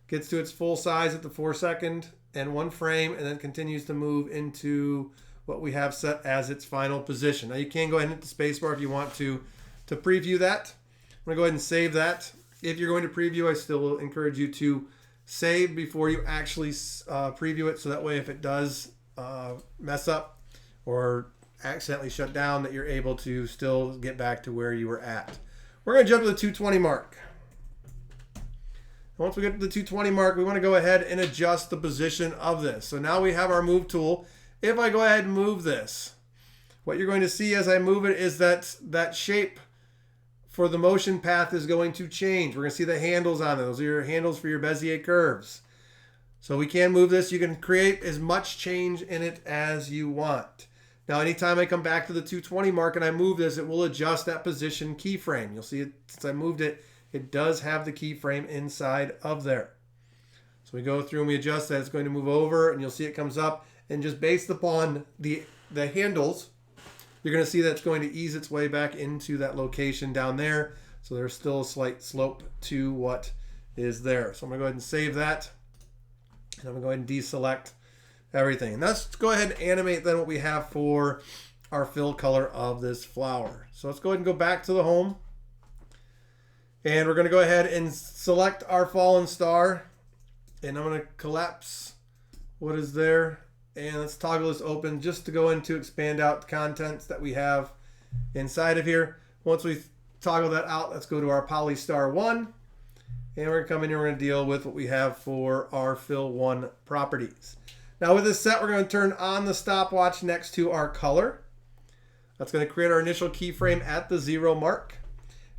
gets to its full size at the 4-second and 1 frame, and then continues to move into what we have set as its final position. Now you can go ahead and hit the spacebar if you want to preview that. I'm going to go ahead and save that. If you're going to preview, I still will encourage you to save before you actually preview it, so that way if it does mess up or accidentally shut down, that you're able to still get back to where you were at. We're going to jump to the 220 mark. Once we get to the 220 mark, we want to go ahead and adjust the position of this. So now we have our move tool. If I go ahead and move this, what you're going to see as I move it is that shape for the motion path is going to change. We're going to see the handles on it. Those are your handles for your Bezier curves. So we can move this. You can create as much change in it as you want. Now, anytime I come back to the 220 mark and I move this, it will adjust that position keyframe. You'll see it, since I moved it, it does have the keyframe inside of there. So we go through and we adjust that. It's going to move over and you'll see it comes up. And just based upon the handles, you're going to see that it's going to ease its way back into that location down there. So there's still a slight slope to what is there. So I'm going to go ahead and save that. And I'm going to go ahead and deselect everything. And let's go ahead and animate then what we have for our fill color of this flower. So let's go ahead and go back to the home. And we're going to go ahead and select our fallen star. And I'm going to collapse what is there. And let's toggle this open just to go into expand out the contents that we have inside of here. Once we toggle that out, let's go to our Poly Star 1. And we're going to come in here, we're going to deal with what we have for our Fill 1 properties. Now with this set, we're going to turn on the stopwatch next to our color. That's going to create our initial keyframe at the 0 mark.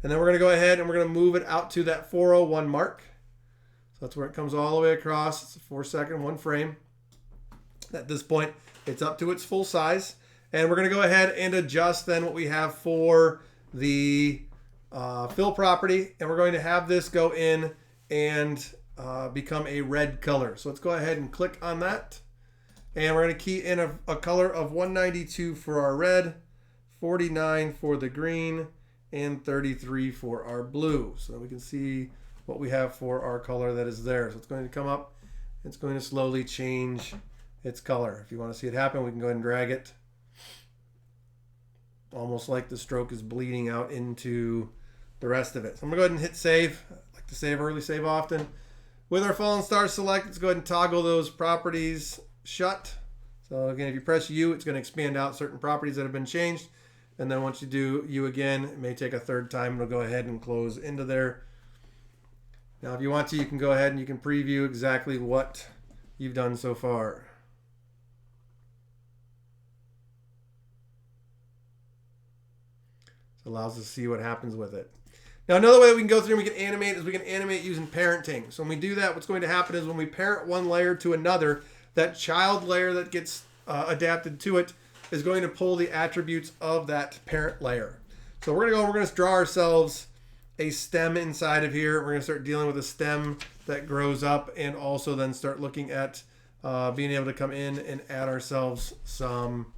And then we're going to go ahead and we're going to move it out to that 401 mark. So that's where it comes all the way across. It's a 4-second, 1 frame. At this point, it's up to its full size. And we're going to go ahead and adjust then what we have for the fill property. And we're going to have this go in and become a red color. So let's go ahead and click on that. And we're going to key in a color of 192 for our red, 49 for the green, and 33 for our blue. So we can see what we have for our color that is there. So it's going to come up. It's going to slowly change its color. If you want to see it happen, we can go ahead and drag it. Almost like the stroke is bleeding out into the rest of it. So I'm going to go ahead and hit save. I like to save early, save often. With our fallen star select, let's go ahead and toggle those properties shut. So again, if you press U, it's going to expand out certain properties that have been changed. And then once you do U again, it may take a third time. It'll go ahead and close into there. Now, if you want to, you can go ahead and you can preview exactly what you've done so far. It allows us to see what happens with it. Now, another way that we can go through and we can animate is we can animate using parenting. So when we do that, what's going to happen is when we parent one layer to another, that child layer that gets adapted to it is going to pull the attributes of that parent layer. So we're going to draw ourselves a stem inside of here. We're going to start dealing with a stem that grows up and also then start looking at being able to come in and add ourselves some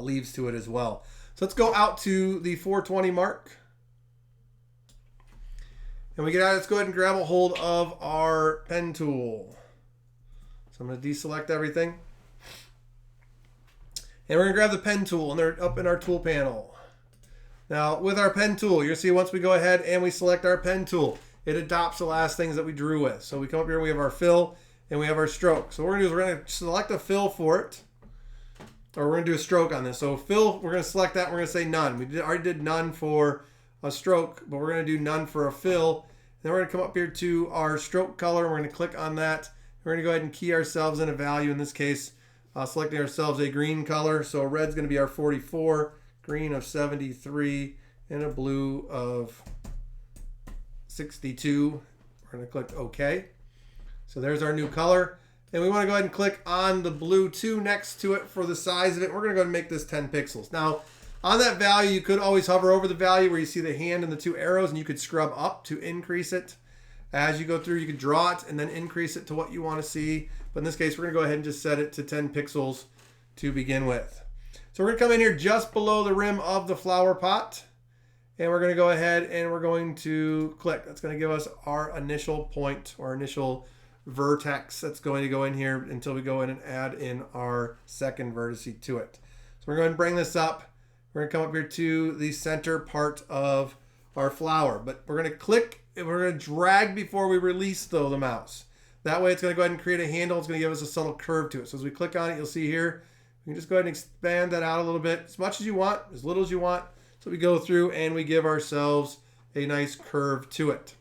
leaves to it as well. So let's go out to the 420 mark. And we get out, let's go ahead and grab a hold of our pen tool. So I'm going to deselect everything. And we're going to grab the pen tool, and they're up in our tool panel. Now, with our pen tool, you'll see once we go ahead and we select our pen tool, it adopts the last things that we drew with. So we come up here, we have our fill, and we have our stroke. So what we're going to do is we're going to select a fill for it. or we're going to do a stroke on this. So fill, we're going to select that. We're going to say none. We already did none for a stroke, but we're going to do none for a fill. Then we're going to come up here to our stroke color. We're going to click on that. We're going to go ahead and key ourselves in a value. In this case, selecting ourselves a green color. So red's going to be our 44, green of 73, and a blue of 62. We're going to click OK. So there's our new color. And we want to go ahead and click on the blue 2 next to it for the size of it. We're going to go ahead and make this 10 pixels. Now, on that value, you could always hover over the value where you see the hand and the 2 arrows, and you could scrub up to increase it. As you go through, you could draw it and then increase it to what you want to see. But in this case, we're going to go ahead and just set it to 10 pixels to begin with. So we're going to come in here just below the rim of the flower pot. And we're going to go ahead and we're going to click. That's going to give us our initial point or initial vertex that's going to go in here until we go in and add in our second vertex to it. So we're going to bring this up. We're going to come up here to the center part of our flower. But we're going to click and we're going to drag before we release though the mouse. That way it's going to go ahead and create a handle. It's going to give us a subtle curve to it. So as we click on it, you'll see here, we can just go ahead and expand that out a little bit, as much as you want, as little as you want. So we go through and we give ourselves a nice curve to it.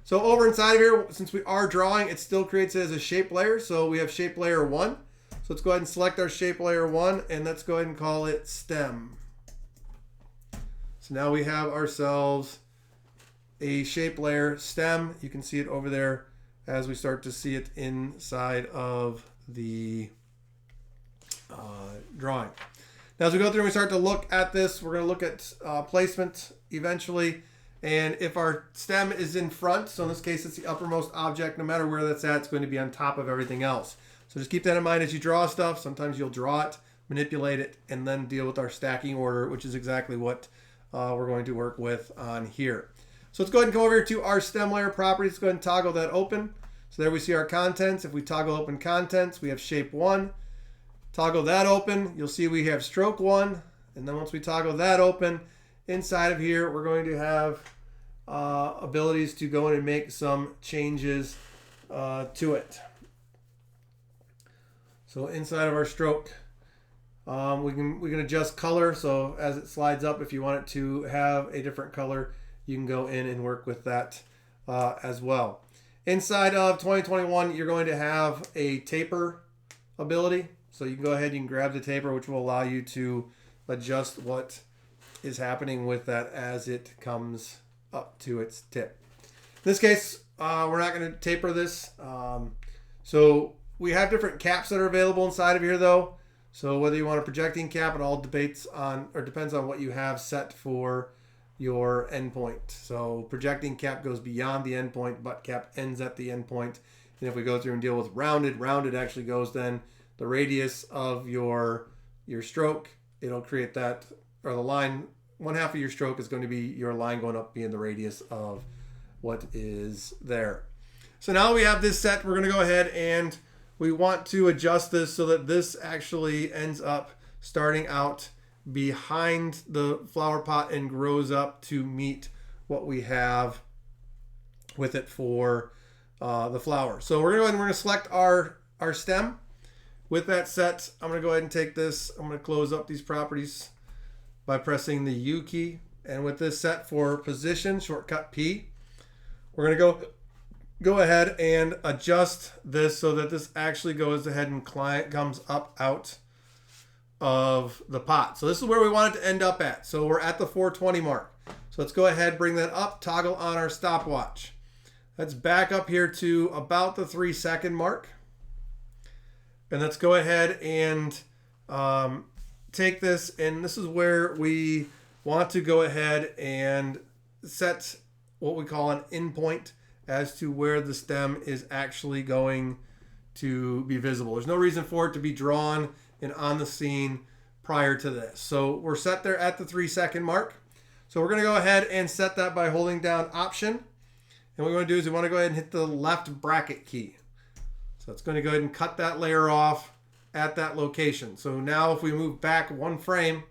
So over inside of here, since we are drawing, it still creates it as a shape layer. So we have shape layer 1. So let's go ahead and select our shape layer 1 and let's go ahead and call it stem. So now we have ourselves a shape layer stem. You can see it over there as we start to see it inside of the drawing. Now as we go through and we start to look at this, we're going to look at placement eventually. And if our stem is in front, so in this case it's the uppermost object, no matter where that's at, it's going to be on top of everything else. So just keep that in mind as you draw stuff. Sometimes you'll draw it, manipulate it, and then deal with our stacking order, which is exactly what we're going to work with on here. So let's go ahead and go over here to our stem layer properties. Let's go ahead and toggle that open. So there we see our contents. If we toggle open contents, we have shape 1. Toggle that open, you'll see we have stroke 1. And then once we toggle that open, inside of here, we're going to have abilities to go in and make some changes to it. So inside of our stroke, we can adjust color. So as it slides up, if you want it to have a different color, you can go in and work with that as well. Inside of 2021, you're going to have a taper ability. So you can go ahead, you can grab the taper, which will allow you to adjust what is happening with that as it comes up to its tip. In this case, we're not going to taper this. So we have different caps that are available inside of here though. So whether you want a projecting cap, it all depends on what you have set for your endpoint. So projecting cap goes beyond the endpoint, butt cap ends at the endpoint. And if we go through and deal with rounded actually goes then the radius of your stroke. It'll create that, or the line, one half of your stroke is going to be your line going up being the radius of what is there. So now we have this set. We're going to go ahead and we want to adjust this so that this actually ends up starting out behind the flower pot and grows up to meet what we have with it for the flower. So we're going to go ahead and we're going to select our stem. With that set, I'm going to go ahead and take this. I'm going to close up these properties by pressing the U key. And with this set for position, shortcut P, we're going to go ahead and adjust this so that this actually goes ahead and comes up out of the pot. So this is where we want it to end up at. So we're at the 420 mark. So let's go ahead, bring that up, toggle on our stopwatch. Let's back up here to about the 3-second mark. And let's go ahead and take this, and this is where we want to go ahead and set what we call an endpoint as to where the stem is actually going to be visible. There's no reason for it to be drawn and on the scene prior to this. So we're set there at the 3-second mark. So we're going to go ahead and set that by holding down Option. And what we want to do is we want to go ahead and hit the left bracket key. So it's going to go ahead and cut that layer off at that location. So now if we move back 1 frame,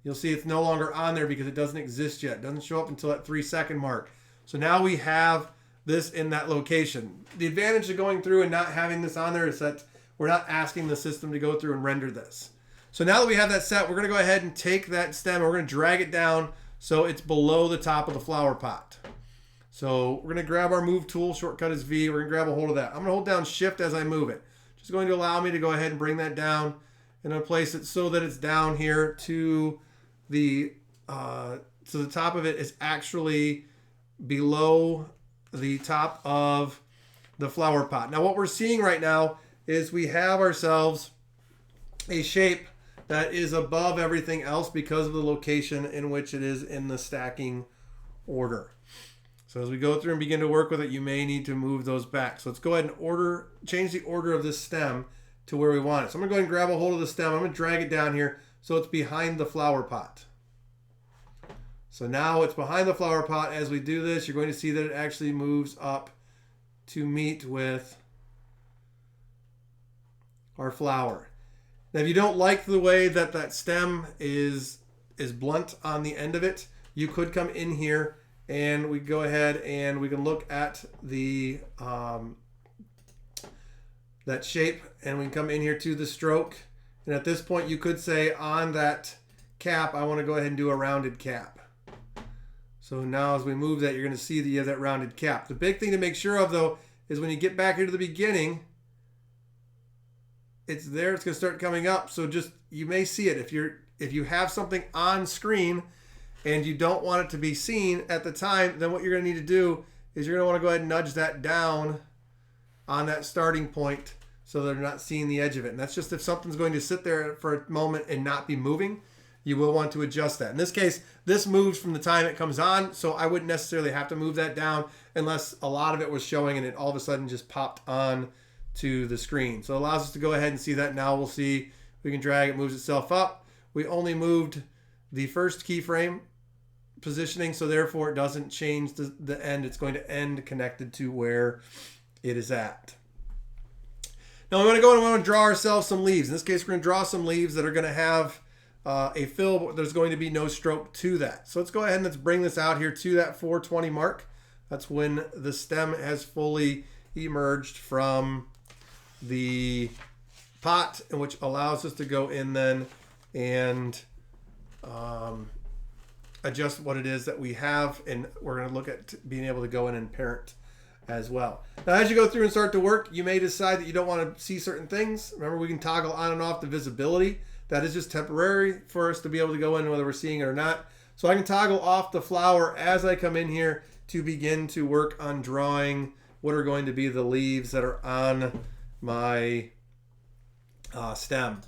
you'll see it's no longer on there because it doesn't exist yet. It doesn't show up until that 3-second mark. So now we have this in that location. The advantage of going through and not having this on there is that we're not asking the system to go through and render this. So now that we have that set, we're going to go ahead and take that stem and we're going to drag it down so it's below the top of the flower pot. So we're going to grab our move tool, shortcut is V. We're going to grab a hold of that. I'm going to hold down shift as I move it. Just going to allow me to go ahead and bring that down, and I'm going to place it so that it's down here to the top of it is actually below the top of the flower pot. Now what we're seeing right now is we have ourselves a shape that is above everything else because of the location in which it is in the stacking order. So as we go through and begin to work with it, you may need to move those back. So let's go ahead and change the order of this stem to where we want it. So I'm going to go ahead and grab a hold of the stem. I'm going to drag it down here so it's behind the flower pot. So now it's behind the flower pot. As we do this, you're going to see that it actually moves up to meet with our flower. Now, if you don't like the way that that stem is blunt on the end of it, you could come in here and we go ahead and we can look at the that shape, and we can come in here to the stroke. And at this point, you could say on that cap, I want to go ahead and do a rounded cap. So now as we move that, you're going to see that you have that rounded cap. The big thing to make sure of, though, is when you get back here to the beginning, it's there, it's going to start coming up. So just, you may see it. If you have something on screen and you don't want it to be seen at the time, then what you're going to need to do is you're going to want to go ahead and nudge that down on that starting point so they're not seeing the edge of it. And that's just if something's going to sit there for a moment and not be moving, you will want to adjust that. In this case, this moves from the time it comes on, so I wouldn't necessarily have to move that down unless a lot of it was showing and it all of a sudden just popped on to the screen. So it allows us to go ahead and see that. Now we'll see, we can drag, it moves itself up. We only moved the first keyframe positioning, so therefore it doesn't change the end. It's going to end connected to where it is at. Now we're going to go and we want to draw ourselves some leaves. In this case, we're going to draw some leaves that are going to have a fill, but there's going to be no stroke to that. So let's go ahead and let's bring this out here to that 420 mark. That's when the stem has fully emerged from the pot, which allows us to go in then and adjust what it is that we have, and we're going to look at being able to go in and parent as well. Now as you go through and start to work, you may decide that you don't want to see certain things. Remember, we can toggle on and off the visibility. That is just temporary for us to be able to go in whether we're seeing it or not. So I can toggle off the flower as I come in here to begin to work on drawing what are going to be the leaves that are on my stem.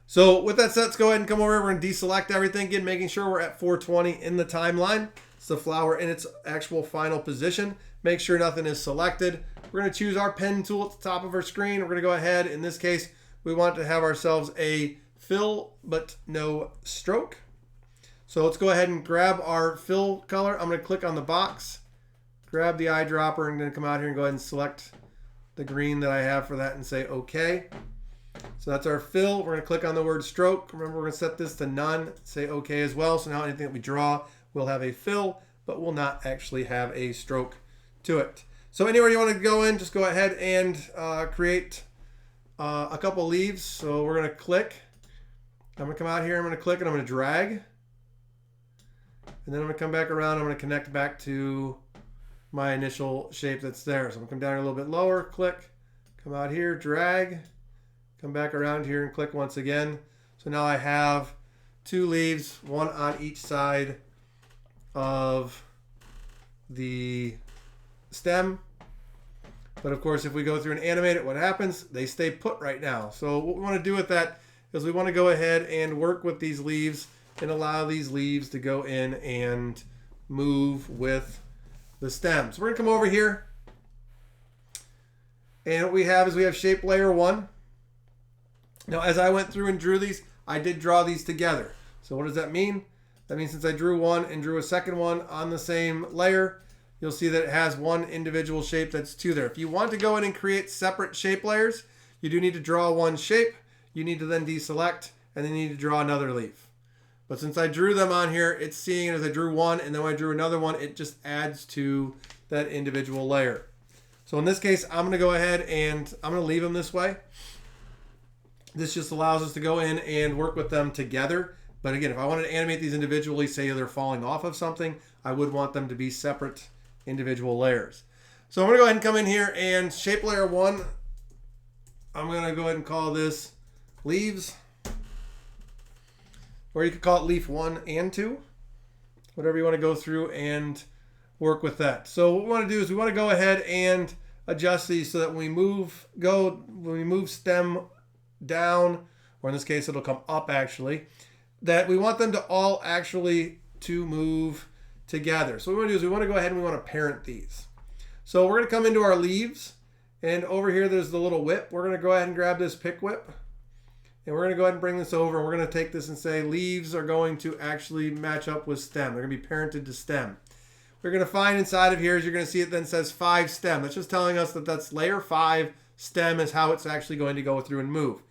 So with that said, let's go ahead and come over and deselect everything again, making sure we're at 420 in the timeline. It's the flower in its actual final position. Make sure nothing is selected. We're going to choose our pen tool at the top of our screen. We're going to go ahead, in this case, we want to have ourselves a fill but no stroke. So let's go ahead and grab our fill color. I'm going to click on the box, grab the eyedropper, and then come out here and go ahead and select the green that I have for that and say OK. So that's our fill. We're going to click on the word stroke. Remember, we're going to set this to none, say OK as well. So now anything that we draw will have a fill, but will not actually have a stroke to it. So anywhere you want to go in, just go ahead and create a couple leaves. So we're going to click. I'm going to come out here, I'm going to click, and I'm going to drag. And then I'm going to come back around, I'm going to connect back to my initial shape that's there. So I'm going to come down a little bit lower, click, come out here, drag, come back around here and click once again. So now I have two leaves, one on each side of the stem. But of course, if we go through and animate it, what happens? They stay put right now. So what we want to do with that is we want to go ahead and work with these leaves and allow these leaves to go in and move with the stem. So we're going to come over here, and what we have is we have shape layer 1. Now as I went through and drew these, I did draw these together. So what does that mean? That means since I drew one and drew a second one on the same layer, you'll see that it has one individual shape that's two there. If you want to go in and create separate shape layers, you do need to draw one shape. You need to then deselect, and then you need to draw another leaf. But since I drew them on here, it's seeing it as I drew one, and then when I drew another one, it just adds to that individual layer. So in this case, I'm going to go ahead and I'm going to leave them this way. This just allows us to go in and work with them together. But again, if I wanted to animate these individually, say they're falling off of something, I would want them to be separate individual layers. So I'm going to go ahead and come in here and shape layer 1. I'm going to go ahead and call this leaves. Or you could call it leaf 1 and 2. Whatever you want to go through and work with that. So what we want to do is we want to go ahead and adjust these so that when we move stem down, or in this case it'll come up actually, that we want them to all actually to move together. So what we want to do is we want to go ahead and we want to parent these. So we're going to come into our leaves, and over here there's the little whip. We're going to go ahead and grab this pick whip, and we're going to go ahead and bring this over, and we're going to take this and say leaves are going to actually match up with stem. They're going to be parented to stem. We're going to find inside of here is you're going to see it then says 5 stem. That's just telling us that that's layer 5 stem is how it's actually going to go through and move.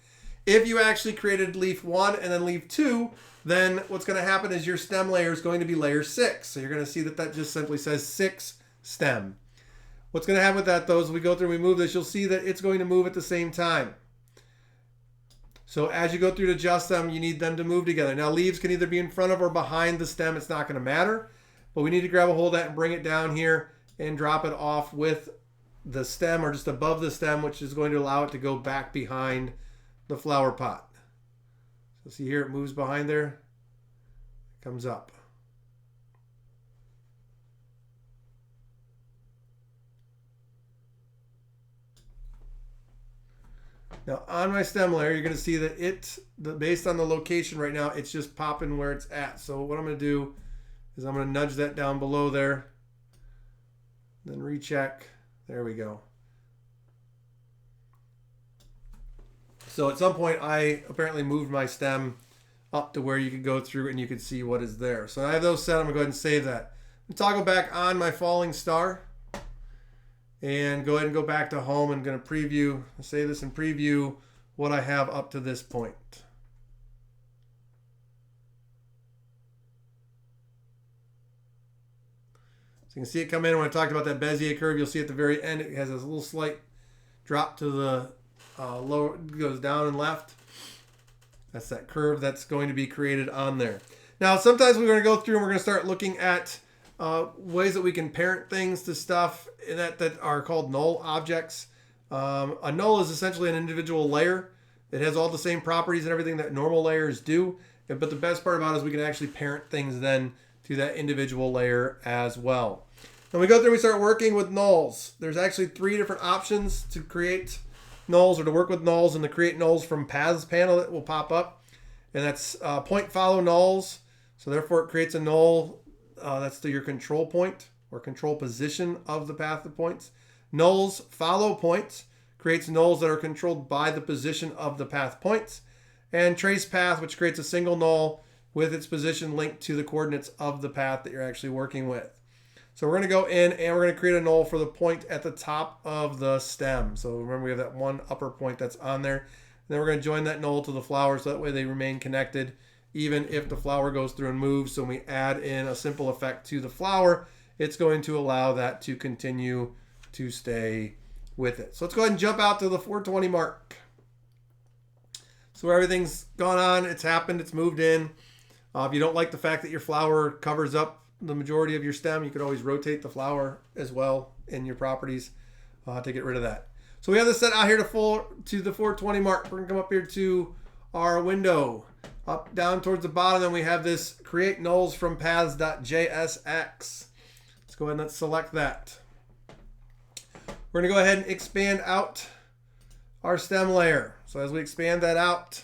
If you actually created leaf 1 and then leaf 2, then what's going to happen is your stem layer is going to be layer 6. So you're going to see that that just simply says 6 stem. What's going to happen with that though is we go through and we move this, you'll see that it's going to move at the same time. So as you go through to adjust them, you need them to move together. Now leaves can either be in front of or behind the stem. It's not going to matter. But we need to grab a hold of that and bring it down here and drop it off with the stem or just above the stem, which is going to allow it to go back behind the flower pot. So see here, it moves behind there, comes up. Now on my stem layer, you're going to see that based on the location right now, it's just popping where it's at. So what I'm going to do is I'm going to nudge that down below there, then recheck. There we go. So at some point I apparently moved my stem up to where you could go through and you could see what is there. So I have those set. I'm going to go ahead and save that. Toggle back on my falling star and go ahead and go back to home. I'm going to preview, save this and preview what I have up to this point. So you can see it come in. When I talked about that Bezier curve, you'll see at the very end it has this little slight drop to the lower, goes down and left. That's that curve that's going to be created on there. Now sometimes we're going to go through and we're going to start looking at ways that we can parent things to stuff that are called null objects. A null is essentially an individual layer. It has all the same properties and everything that normal layers do. But the best part about it is we can actually parent things then to that individual layer as well. When we go through, we start working with nulls. There's actually 3 different options to create nulls or to work with nulls, and to create nulls from paths panel that will pop up. And that's point follow nulls. So therefore it creates a null that's to your control point or control position of the path of points. Nulls follow points creates nulls that are controlled by the position of the path points. And trace path, which creates a single null with its position linked to the coordinates of the path that you're actually working with. So we're going to go in and we're going to create a null for the point at the top of the stem. So remember we have that one upper point that's on there. And then we're going to join that null to the flower so that way they remain connected even if the flower goes through and moves. So when we add in a simple effect to the flower, it's going to allow that to continue to stay with it. So let's go ahead and jump out to the 420 mark. So where everything's gone on, it's happened, it's moved in. If you don't like the fact that your flower covers up the majority of your stem, you could always rotate the flower as well in your properties to get rid of that. So we have this set out here to the 420 mark. We're going to come up here to our window, up, down towards the bottom. Then we have this create nulls from paths.jsx. Let's go ahead and let's select that. We're going to go ahead and expand out our stem layer. So as we expand that out,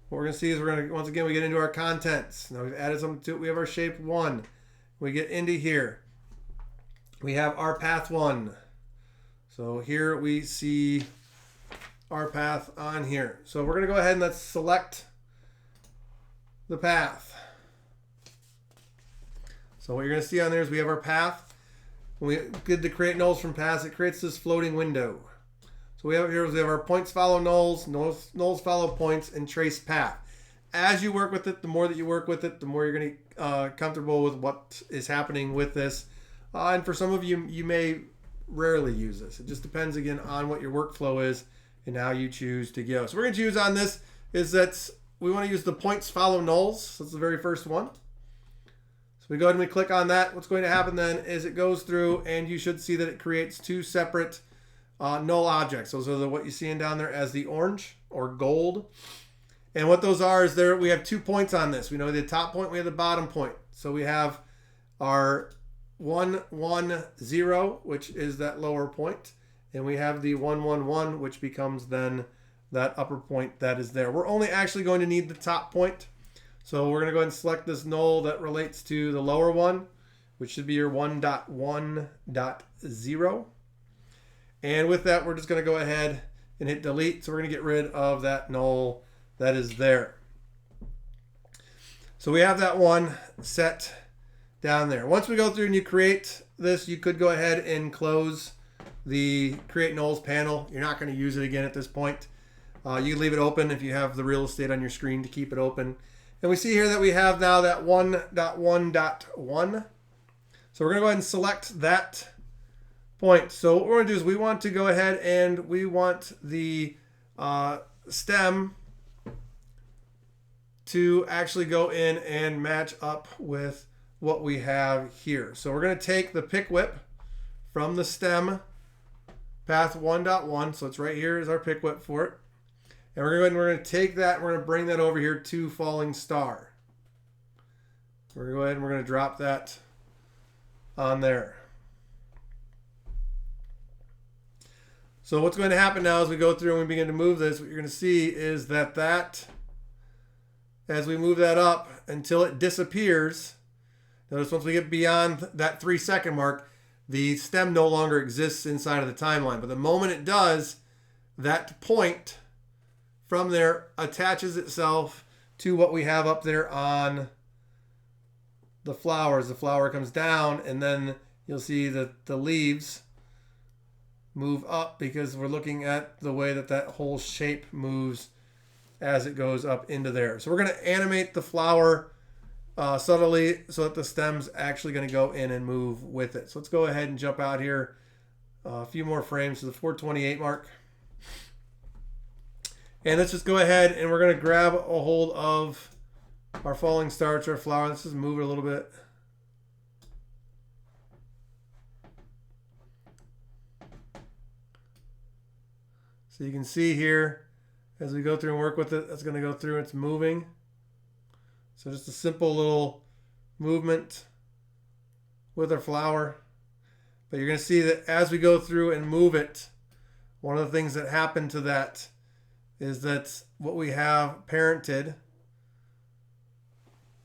what we're going to see is we're going to, once again, we get into our contents. Now we've added something to it. We have our shape 1. We get into here. We have our path 1. So here we see our path on here. So we're going to go ahead and let's select the path. So what you're going to see on there is we have our path. When we did the create nulls from paths, it creates this floating window. So we have here, we have our points follow nulls, nulls follow points, and trace path. As you work with it, the more that you work with it, the more you're going to get comfortable with what is happening with this. And for some of you, you may rarely use this. It just depends, again, on what your workflow is and now you choose to go. So we're going to choose on this is that we want to use the points follow nulls. So that's the very first one. So we go ahead and we click on that. What's going to happen then is it goes through and you should see that it creates two separate null objects. Those are what you're seeing down there as the orange or gold. And what those are is we have 2 points on this. We know the top point, we have the bottom point. So we have our 1, 1, 0, which is that lower point. And we have the 1, 1, 1, which becomes then that upper point that is there. We're only actually going to need the top point. So we're going to go ahead and select this null that relates to the lower one, which should be your 1.1.0. And with that, we're just going to go ahead and hit delete. So we're going to get rid of that null that is there. So we have that one set down there. Once we go through and you create this, you could go ahead and close the create nulls panel. You're not going to use it again at this point. You can leave it open if you have the real estate on your screen to keep it open. And we see here that we have now that 1.1.1. So we're going to go ahead and select that point. So what we're going to do is we want to go ahead and we want the stem to actually go in and match up with what we have here. So we're going to take the pick whip from the stem path 1.1. So it's right here is our pick whip for it. And we're going to take that and we're going to bring that over here to falling star. We're going to go ahead and we're going to drop that on there. So what's going to happen now as we go through and we begin to move this, what you're going to see is that as we move that up until it disappears, notice once we get beyond that 3-second mark, the stem no longer exists inside of the timeline. But the moment it does, that point from there attaches itself to what we have up there on the flowers. The flower comes down and then you'll see that the leaves move up because we're looking at the way that that whole shape moves as it goes up into there. So we're going to animate the flower subtly so that the stem's actually going to go in and move with it. So let's go ahead and jump out here a few more frames to the 428 mark. And let's just go ahead and we're going to grab a hold of our falling star to our flower. Let's just move it a little bit. So you can see here as we go through and work with it, that's going to go through. It's moving. So just a simple little movement with our flower. But you're going to see that as we go through and move it, one of the things that happen to that is that what we have parented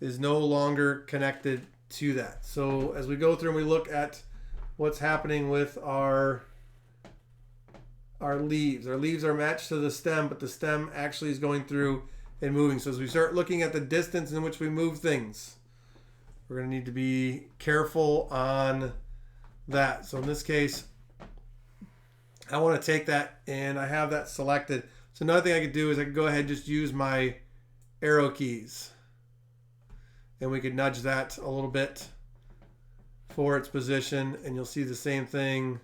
is no longer connected to that. So as we go through and we look at what's happening with our leaves are matched to the stem, but the stem actually is going through and moving. So as we start looking at the distance in which we move things, we're going to need to be careful on that. So in this case, I want to take that and I have that selected. So another thing I could do is I could go ahead and just use my arrow keys. And we could nudge that a little bit for its position. And you'll see the same thing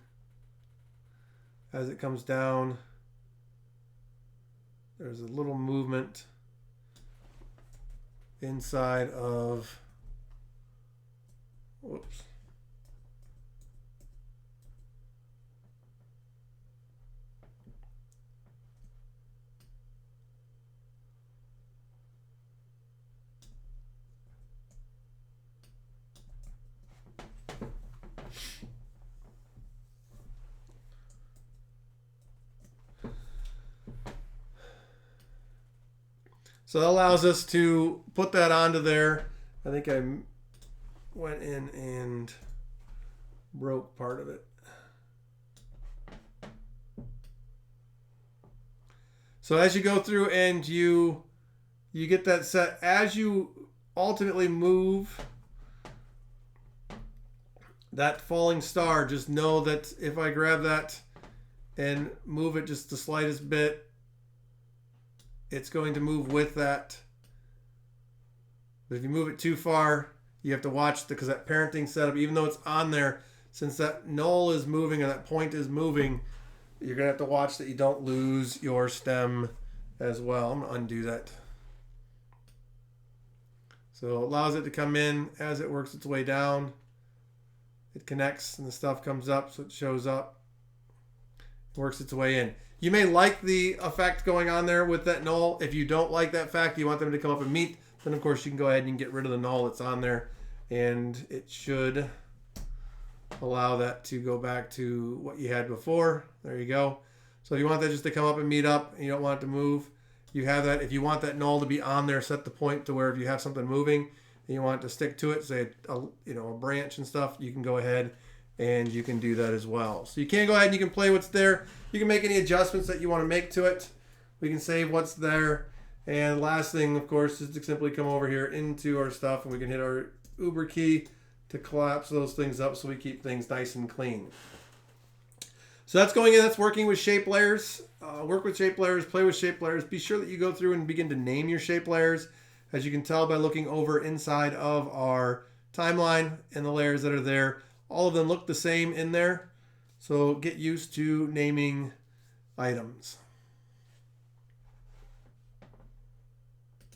as it comes down. There's a little movement inside of, whoops. So that allows us to put that onto there. I think I went in and broke part of it. So as you go through and you get that set, as you ultimately move that falling star, just know that if I grab that and move it just the slightest bit, it's going to move with that. But if you move it too far, you have to watch because that parenting setup, even though it's on there, since that null is moving and that point is moving, You're going to have to watch that you don't lose your stem as well. I'm going to undo that. So it allows it to come in as it works its way down. It connects and the stuff comes up, so it shows up. It works its way in. You may like the effect going on there with that null. If you don't like that fact, you want them to come up and meet, then of course you can go ahead and you can get rid of the null that's on there, and it should allow that to go back to what you had before. There you go. So if you want that just to come up and meet up and you don't want it to move, you have that. If you want that null to be on there, set the point to where if you have something moving and you want it to stick to it, say a branch and stuff, you can go ahead and you can do that as well. So you can go ahead and you can play what's there. You can make any adjustments that you want to make to it. We can save what's there. And last thing, of course, is to simply come over here into our stuff and we can hit our Uber key to collapse those things up so we keep things nice and clean. So that's going in. That's working with shape layers. Work with shape layers. Play with shape layers. Be sure that you go through and begin to name your shape layers. As you can tell by looking over inside of our timeline and the layers that are there, all of them look the same in there. So get used to naming items.